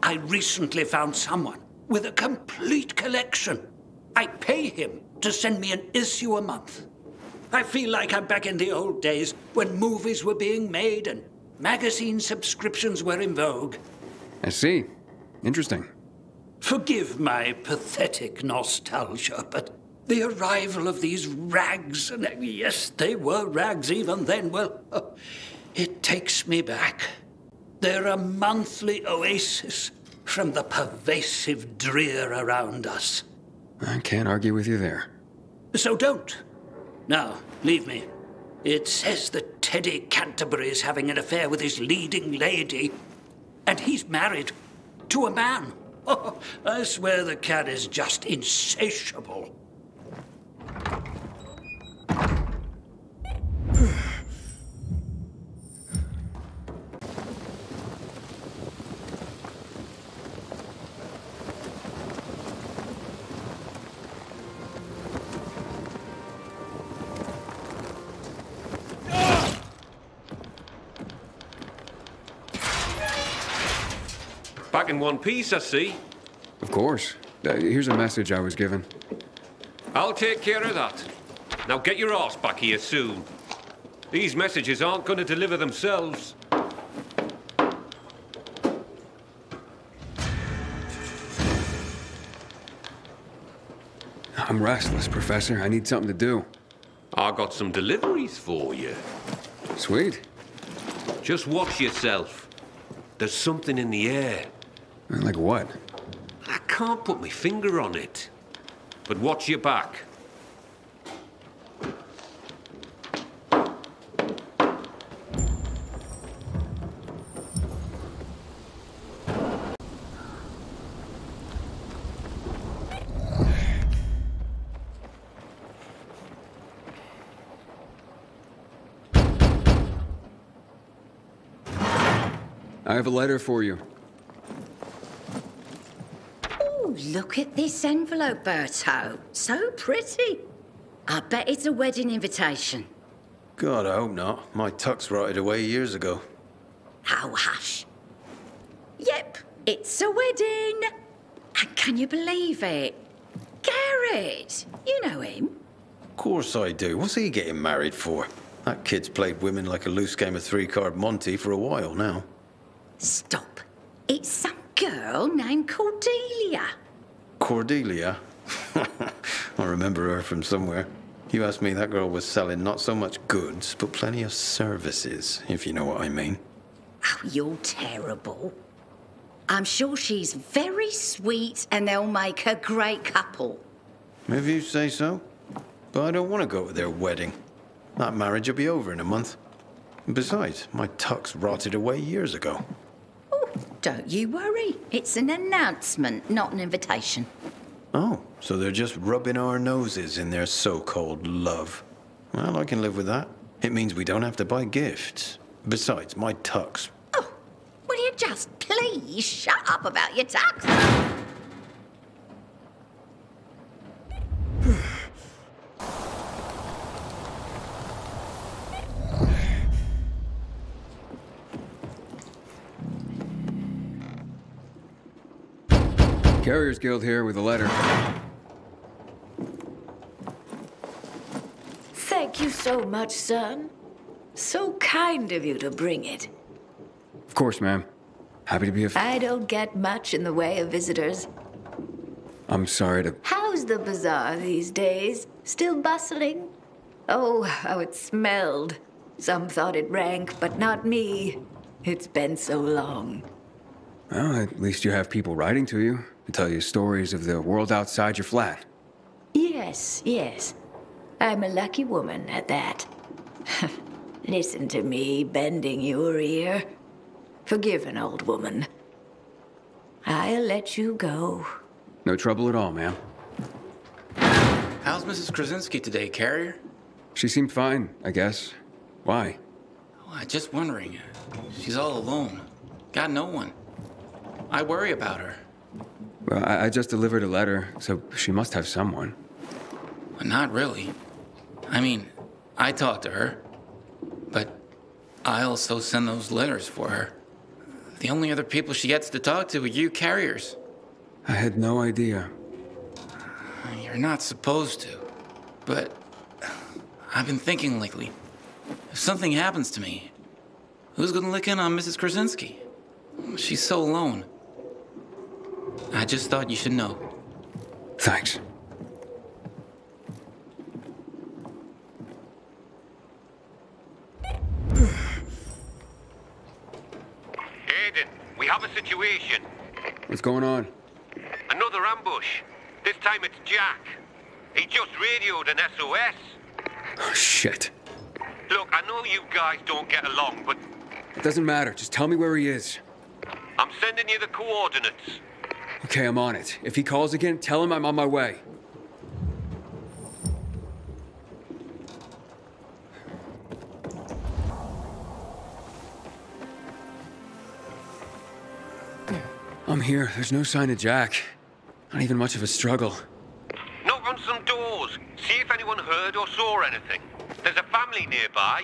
I recently found someone with a complete collection. I pay him to send me an issue a month. I feel like I'm back in the old days when movies were being made and magazine subscriptions were in vogue. I see. Interesting. Forgive my pathetic nostalgia, but the arrival of these rags, and yes, they were rags even then, well, it takes me back. They're a monthly oasis from the pervasive drear around us. I can't argue with you there. So don't. Now, leave me. It says that Teddy Canterbury's having an affair with his leading lady, and he's married to a man. Oh, I swear the cat is just insatiable. Back in one piece, I see. Of course. Here's a message I was given. I'll take care of that. Now get your arse back here soon. These messages aren't going to deliver themselves. I'm restless, Professor. I need something to do. I got some deliveries for you. Sweet. Just watch yourself. There's something in the air. Like what? I can't put my finger on it. But watch your back. I have a letter for you. Oh, look at this envelope, Berto. So pretty. I bet it's a wedding invitation. God, I hope not. My tux rotted away years ago. Oh, hush. Yep, it's a wedding. And can you believe it? Garrett, you know him. Of course I do. What's he getting married for? That kid's played women like a loose game of three-card Monty for a while now. Stop. It's some girl named Cordelia. Cordelia? I remember her from somewhere. You asked me, that girl was selling not so much goods, but plenty of services, if you know what I mean. Oh, you're terrible. I'm sure she's very sweet and they'll make a great couple. If you say so. But I don't want to go to their wedding. That marriage will be over in a month. Besides, my tux rotted away years ago. Don't you worry. It's an announcement, not an invitation. Oh, so they're just rubbing our noses in their so-called love. Well, I can live with that. It means we don't have to buy gifts. Besides, my tux. Will you just please shut up about your tux? Carriers Guild here with a letter. Thank you so much, son. So kind of you to bring it. Of course, ma'am. Happy to be of... I don't get much in the way of visitors. I'm sorry to... How's the bazaar these days? Still bustling? Oh, how it smelled. Some thought it rank, but not me. It's been so long. Well, at least you have people writing to you to tell you stories of the world outside your flat. Yes, yes. I'm a lucky woman at that. Listen to me bending your ear. Forgive an old woman. I'll let you go. No trouble at all, ma'am. How's Mrs. Krasinski today, Carrier? She seemed fine, I guess. Why? Oh, I'm just wondering. She's all alone. Got no one. I worry about her. Well, I just delivered a letter, so she must have someone. Well, not really. I mean, I talk to her, but I also send those letters for her. The only other people she gets to talk to are you carriers. I had no idea. You're not supposed to, but I've been thinking lately, if something happens to me, who's gonna lick in on Mrs. Krasinski? She's so alone. I just thought you should know. Thanks. Aiden, we have a situation. What's going on? Another ambush. This time it's Jack. He just radioed an SOS. Oh, shit. Look, I know you guys don't get along, but It doesn't matter. Just tell me where he is. I'm sending you the coordinates. Okay, I'm on it. If he calls again, tell him I'm on my way. I'm here. There's no sign of Jack. Not even much of a struggle. Knock on some doors. See if anyone heard or saw anything. There's a family nearby.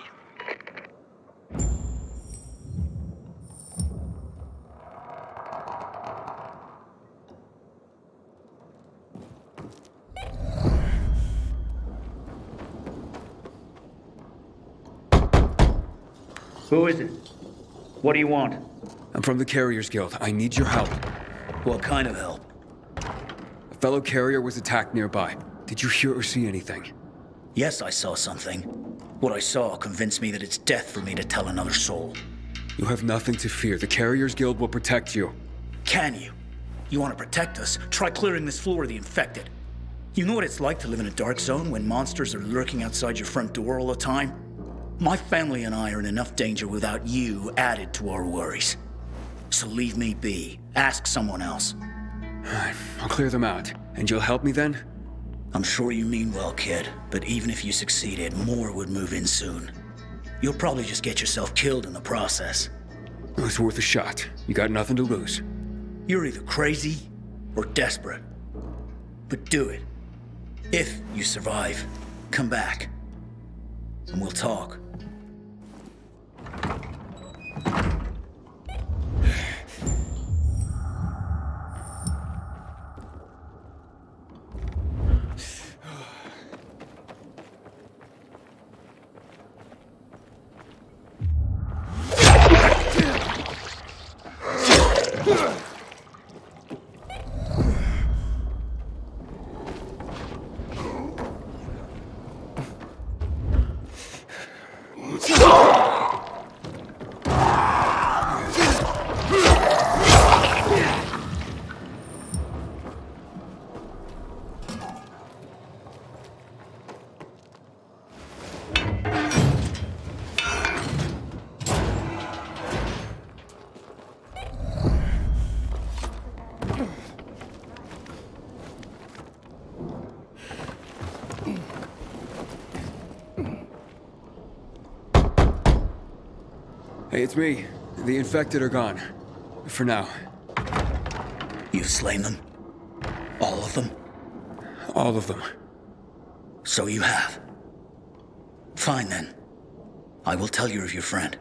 Who is it? What do you want? I'm from the Carriers Guild. I need your help. What kind of help? A fellow carrier was attacked nearby. Did you hear or see anything? Yes, I saw something. What I saw convinced me that it's death for me to tell another soul. You have nothing to fear. The Carriers Guild will protect you. Can you? You want to protect us? Try clearing this floor of the infected. You know what it's like to live in a dark zone when monsters are lurking outside your front door all the time? My family and I are in enough danger without you added to our worries. So leave me be. Ask someone else. I'll clear them out. And you'll help me then? I'm sure you mean well, kid, but even if you succeeded, more would move in soon. You'll probably just get yourself killed in the process. It's worth a shot. You got nothing to lose. You're either crazy or desperate. But do it. If you survive, come back. And we'll talk. Hey, it's me. The infected are gone. For now. You've slain them? All of them? All of them. So you have. Fine then. I will tell you of your friend.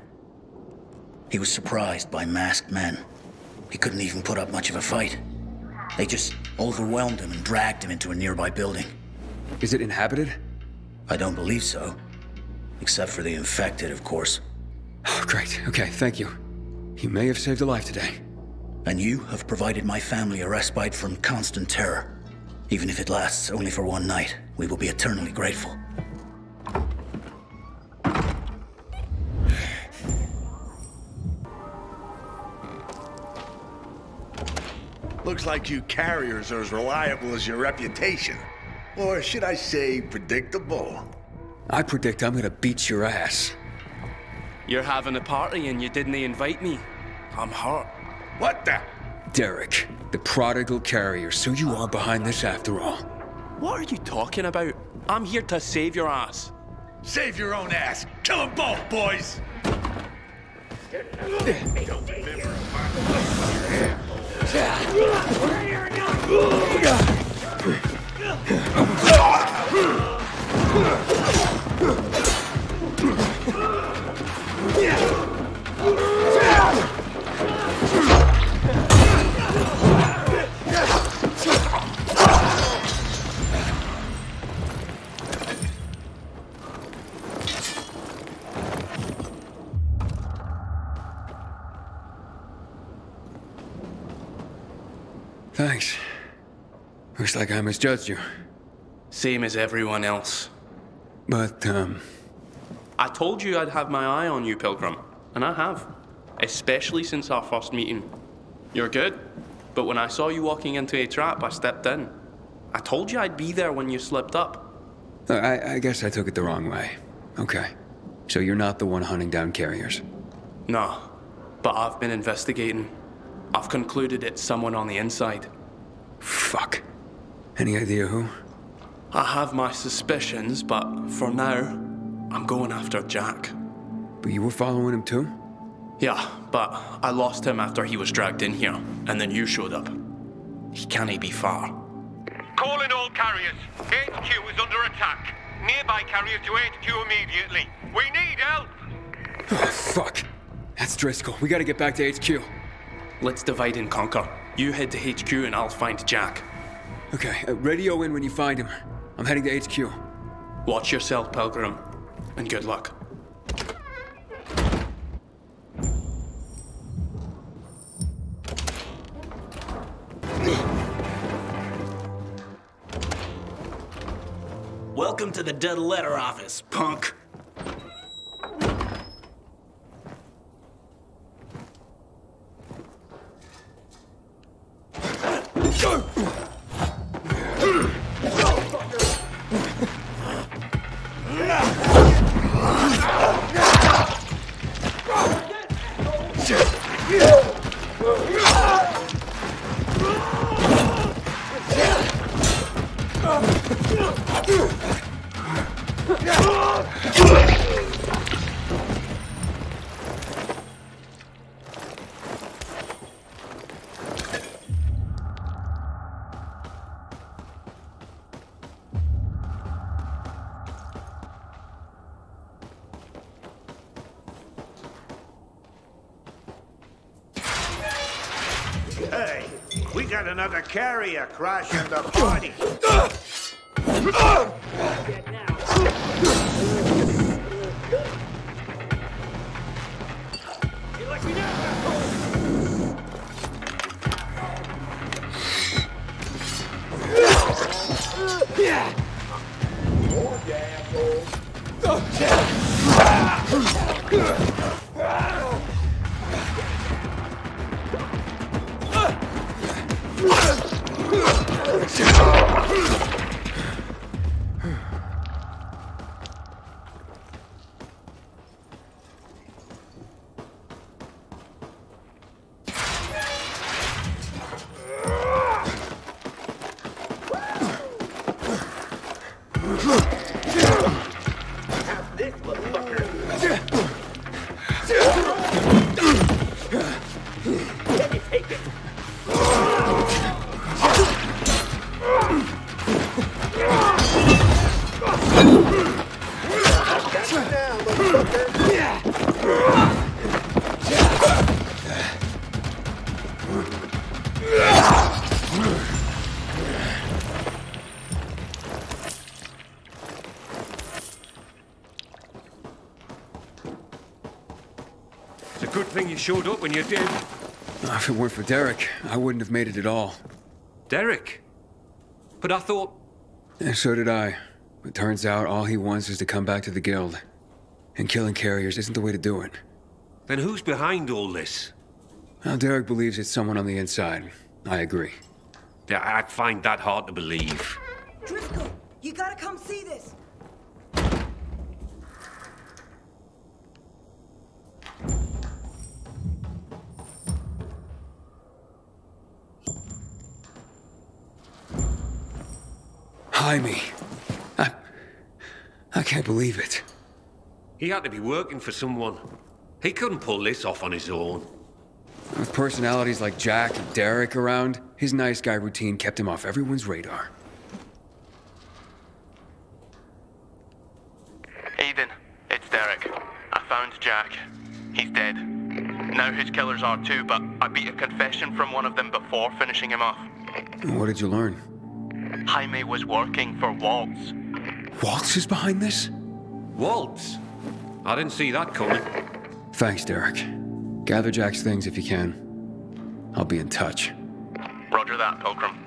He was surprised by masked men. He couldn't even put up much of a fight. They just overwhelmed him and dragged him into a nearby building. Is it inhabited? I don't believe so. Except for the infected, of course. Oh, great. Okay, thank you. You may have saved a life today. And you have provided my family a respite from constant terror. Even if it lasts only for one night, we will be eternally grateful. Looks like you carriers are as reliable as your reputation. Or should I say, predictable? I predict I'm gonna beat your ass. You're having a party and you didn't invite me. I'm hurt. What the? Derek, the prodigal carrier, so you are behind this after all. What are you talking about? I'm here to save your ass. Save your own ass. Kill them both, boys! Looks like I misjudged you. Same as everyone else. But, I told you I'd have my eye on you, Pilgrim. And I have. Especially since our first meeting. You're good. But when I saw you walking into a trap, I stepped in. I told you I'd be there when you slipped up. I guess I took it the wrong way. Okay. So you're not the one hunting down carriers? No. But I've been investigating. I've concluded it's someone on the inside. Fuck. Any idea who? I have my suspicions, but for now, I'm going after Jack. But you were following him too? Yeah, but I lost him after he was dragged in here, and then you showed up. He can't be far. Calling all carriers. HQ is under attack. Nearby carriers to HQ immediately. We need help! Oh, fuck. That's Driscoll. We gotta get back to HQ. Let's divide and conquer. You head to HQ and I'll find Jack. Okay, radio in when you find him. I'm heading to HQ. Watch yourself, Pilgrim, and good luck. Welcome to the dead letter office, punk. Hey, we got another carrier crashing the party. It's a good thing you showed up when you did. If it weren't for Derek, I wouldn't have made it at all. Derek? But I thought... And so did I. It turns out all he wants is to come back to the guild. And killing carriers isn't the way to do it. Then who's behind all this? Well, Derek believes it's someone on the inside. I agree. Yeah, I'd find that hard to believe. Driscoll, you gotta come see this. Jaime. I can't believe it. He had to be working for someone. He couldn't pull this off on his own. With personalities like Jack and Derek around, his nice guy routine kept him off everyone's radar. Aiden, it's Derek. I found Jack. He's dead. Now his killers are too, but I beat a confession from one of them before finishing him off. What did you learn? Jaime was working for Waltz. Waltz is behind this? Waltz? I didn't see that coming. Thanks, Derek. Gather Jack's things if you can. I'll be in touch. Roger that, Pilgrim.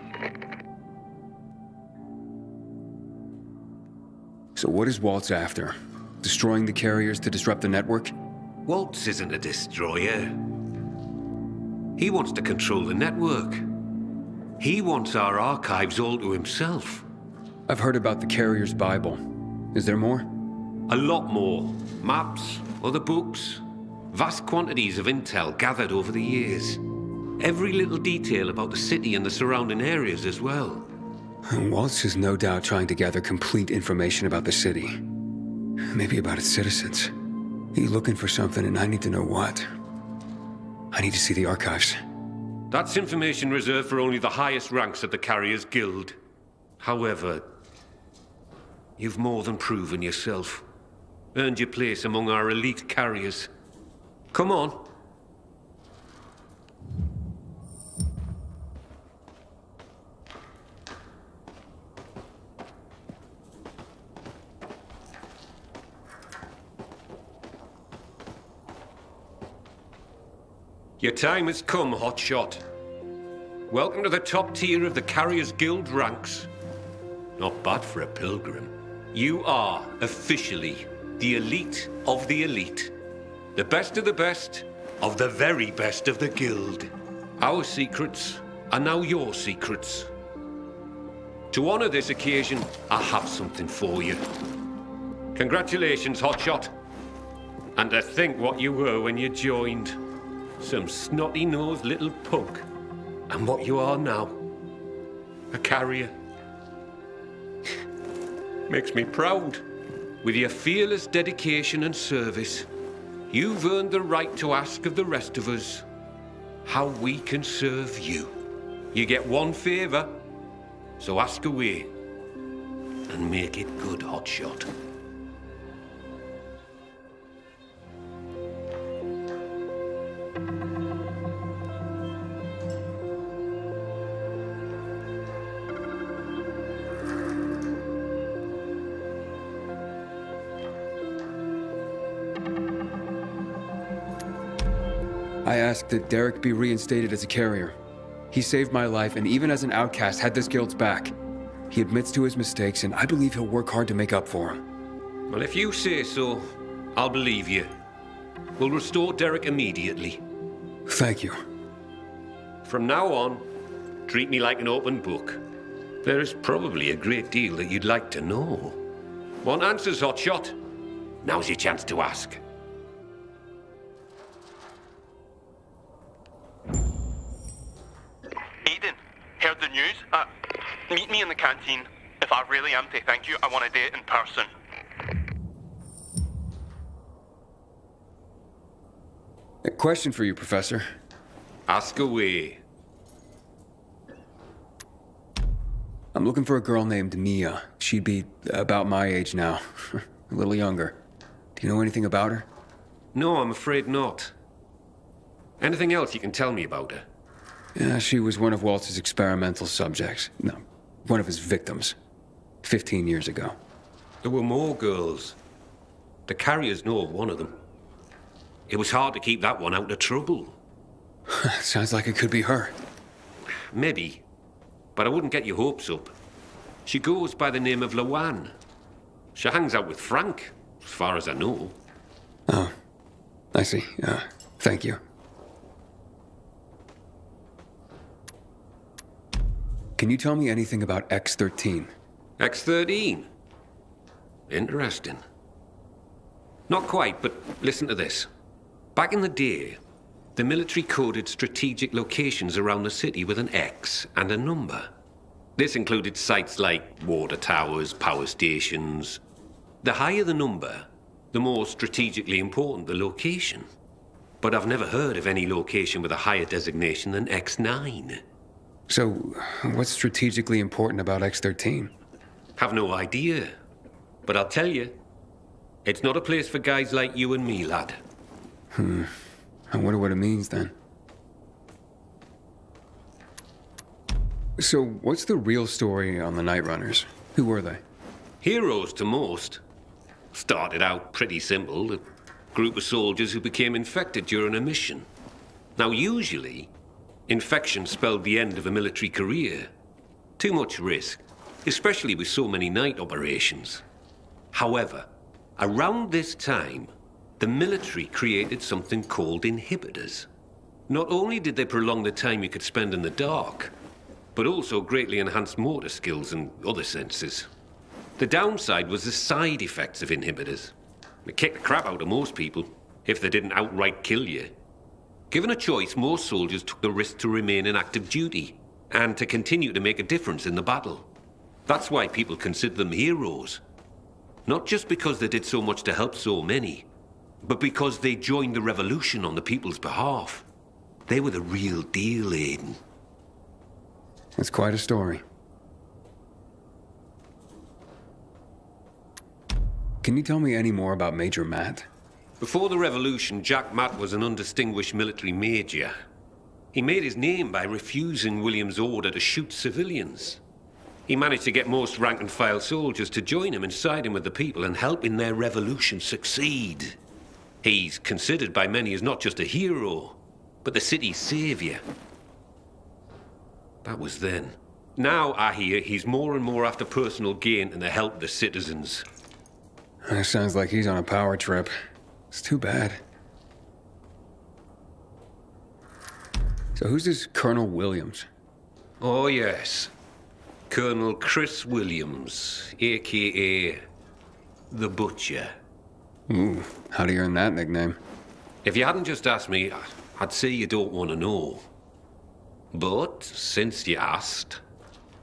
So what is Waltz after? Destroying the carriers to disrupt the network? Waltz isn't a destroyer. He wants to control the network. He wants our archives all to himself. I've heard about the carrier's Bible. Is there more? A lot more. Maps, other books, vast quantities of intel gathered over the years. Every little detail about the city and the surrounding areas as well. Waltz is no doubt trying to gather complete information about the city. Maybe about its citizens. He's looking for something and I need to know what. I need to see the archives. That's information reserved for only the highest ranks of the Carriers Guild. However, you've more than proven yourself. Earned your place among our elite carriers. Come on. Your time has come, Hotshot. Welcome to the top tier of the Carriers Guild ranks. Not bad for a pilgrim. You are officially the elite of the elite. The best of the best of the very best of the guild. Our secrets are now your secrets. To honor this occasion, I have something for you. Congratulations, Hotshot. And to think what you were when you joined. Some snotty-nosed little punk. And what you are now. A carrier. Makes me proud. With your fearless dedication and service, you've earned the right to ask of the rest of us how we can serve you. You get one favor, so ask away. And make it good, Hotshot. I asked that Derek be reinstated as a carrier. He saved my life, and even as an outcast, had this guild's back. He admits to his mistakes, and I believe he'll work hard to make up for them. Well, if you say so, I'll believe you. We'll restore Derek immediately. Thank you. From now on, treat me like an open book. There is probably a great deal that you'd like to know. Want answers, Hotshot? Now's your chance to ask. Aiden, heard the news? Meet me in the canteen. If I really am to thank you, I want to do it in person. A question for you, Professor. Ask away. I'm looking for a girl named Mia. She'd be about my age now. A little younger. Do you know anything about her? No, I'm afraid not. Anything else you can tell me about her? Yeah, she was one of Waltz's experimental subjects. No, one of his victims. 15 years ago. There were more girls. The carriers know of one of them. It was hard to keep that one out of trouble. Sounds like it could be her. Maybe. But I wouldn't get your hopes up. She goes by the name of Lawan. She hangs out with Frank, as far as I know. Oh, I see. Thank you. Can you tell me anything about X-13? X-13? Interesting. Not quite, but listen to this. Back in the day, the military coded strategic locations around the city with an X and a number. This included sites like water towers, power stations. The higher the number, the more strategically important the location. But I've never heard of any location with a higher designation than X9. So, what's strategically important about X-13? Have no idea. But I'll tell you, it's not a place for guys like you and me, lad. I wonder what it means, then. So, what's the real story on the Night Runners? Who were they? Heroes to most. Started out pretty simple, a group of soldiers who became infected during a mission. Now, usually, infection spelled the end of a military career. Too much risk, especially with so many night operations. However, around this time, the military created something called inhibitors. Not only did they prolong the time you could spend in the dark, but also greatly enhanced motor skills and other senses. The downside was the side effects of inhibitors. They kicked the crap out of most people, if they didn't outright kill you. Given a choice, most soldiers took the risk to remain in active duty, and to continue to make a difference in the battle. That's why people consider them heroes. Not just because they did so much to help so many, but because they joined the revolution on the people's behalf. They were the real deal, Aiden. That's quite a story. Can you tell me any more about Major Matt? Before the revolution, Jack Matt was an undistinguished military major. He made his name by refusing William's order to shoot civilians. He managed to get most rank-and-file soldiers to join him and side him with the people and help in their revolution succeed. He's considered by many as not just a hero, but the city's savior. That was then. Now, I hear, he's more and more after personal gain and the help of the citizens. That sounds like he's on a power trip. It's too bad. So who's this Colonel Williams? Oh, yes. Colonel Chris Williams, a.k.a. The Butcher. Ooh, how do you earn that nickname? If you hadn't just asked me, I'd say you don't want to know. But, since you asked,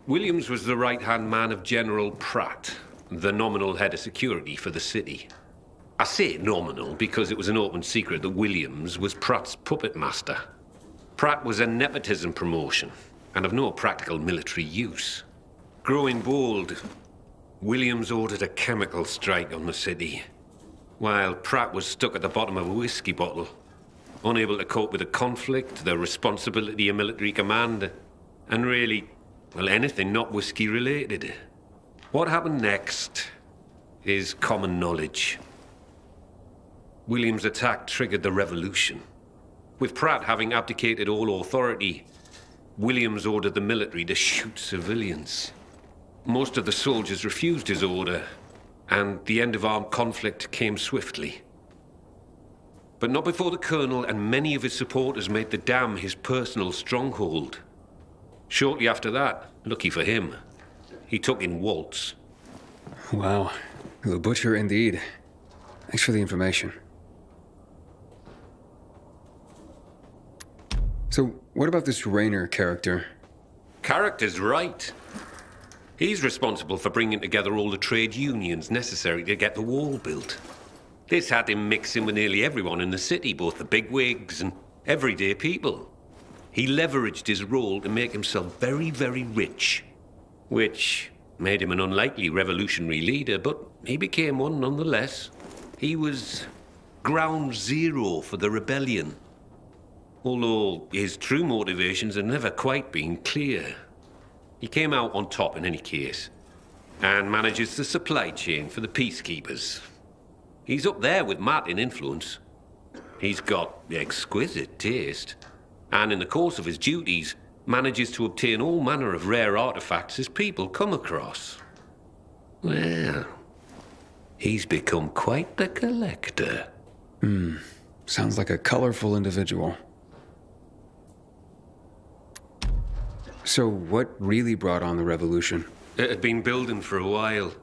Williams was the right-hand man of General Pratt, the nominal head of security for the city. I say nominal because it was an open secret that Williams was Pratt's puppet master. Pratt was a nepotism promotion, and of no practical military use. Growing bold, Williams ordered a chemical strike on the city, while Pratt was stuck at the bottom of a whiskey bottle, unable to cope with the conflict, the responsibility of military command, and really, well, anything not whiskey-related. What happened next is common knowledge. Williams' attack triggered the revolution. With Pratt having abdicated all authority, Williams ordered the military to shoot civilians. Most of the soldiers refused his order, and the end of armed conflict came swiftly. But not before the colonel and many of his supporters made the dam his personal stronghold. Shortly after that, lucky for him, he took in Waltz. Wow, the Butcher indeed. Thanks for the information. So, what about this Raynor character? Character's right. He's responsible for bringing together all the trade unions necessary to get the wall built. This had him mixing with nearly everyone in the city, both the bigwigs and everyday people. He leveraged his role to make himself very, very rich, which made him an unlikely revolutionary leader, but he became one nonetheless. He was ground zero for the rebellion, although his true motivations had never quite been clear. He came out on top in any case, and manages the supply chain for the peacekeepers. He's up there with Matt in influence. He's got exquisite taste, and in the course of his duties, manages to obtain all manner of rare artifacts his people come across. Well, he's become quite the collector. Sounds like a colorful individual. So what really brought on the revolution? It had been building for a while.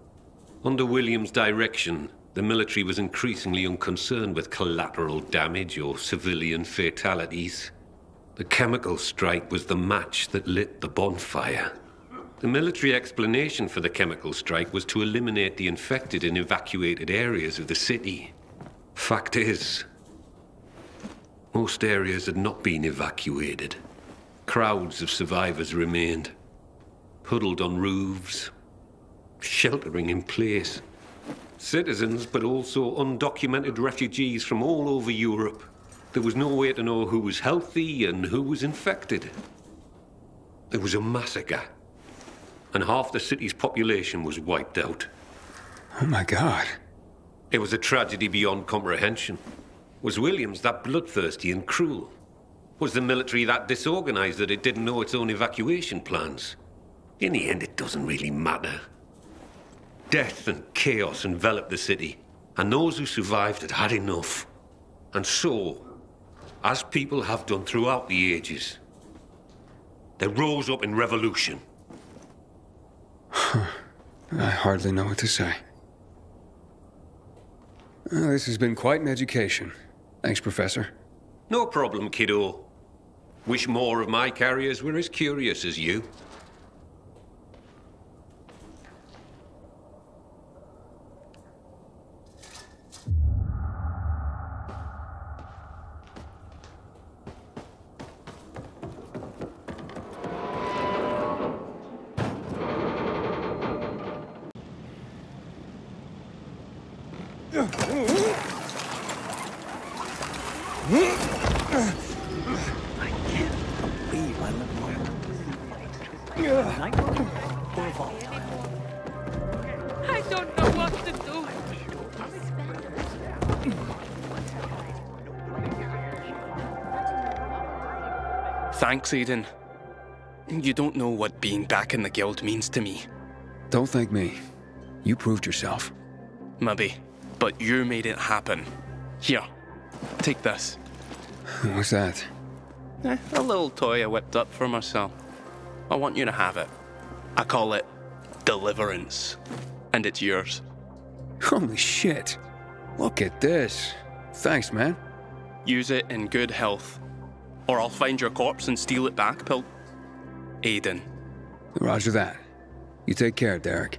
Under William's direction, the military was increasingly unconcerned with collateral damage or civilian fatalities. The chemical strike was the match that lit the bonfire. The military explanation for the chemical strike was to eliminate the infected in evacuated areas of the city. Fact is, most areas had not been evacuated. Crowds of survivors remained, huddled on roofs, sheltering in place. Citizens, but also undocumented refugees from all over Europe. There was no way to know who was healthy and who was infected. There was a massacre, and half the city's population was wiped out. Oh my God. It was a tragedy beyond comprehension. Was Williams that bloodthirsty and cruel? Was the military that disorganized that it didn't know its own evacuation plans? In the end, it doesn't really matter. death and chaos enveloped the city, and those who survived had had enough. And so, as people have done throughout the ages, they rose up in revolution. I hardly know what to say. This has been quite an education. Thanks, Professor. No problem, kiddo. Wish more of my carriers were as curious as you. I don't know what to do. Thanks, Aiden. You don't know what being back in the guild means to me. Don't thank me. You proved yourself. Maybe, but you made it happen. Here, take this. What's that? A little toy I whipped up for myself. I want you to have it. I call it Deliverance, and it's yours. Holy shit. Look at this. Thanks, man. Use it in good health, or I'll find your corpse and steal it back, Aiden. Roger that. You take care, Derek.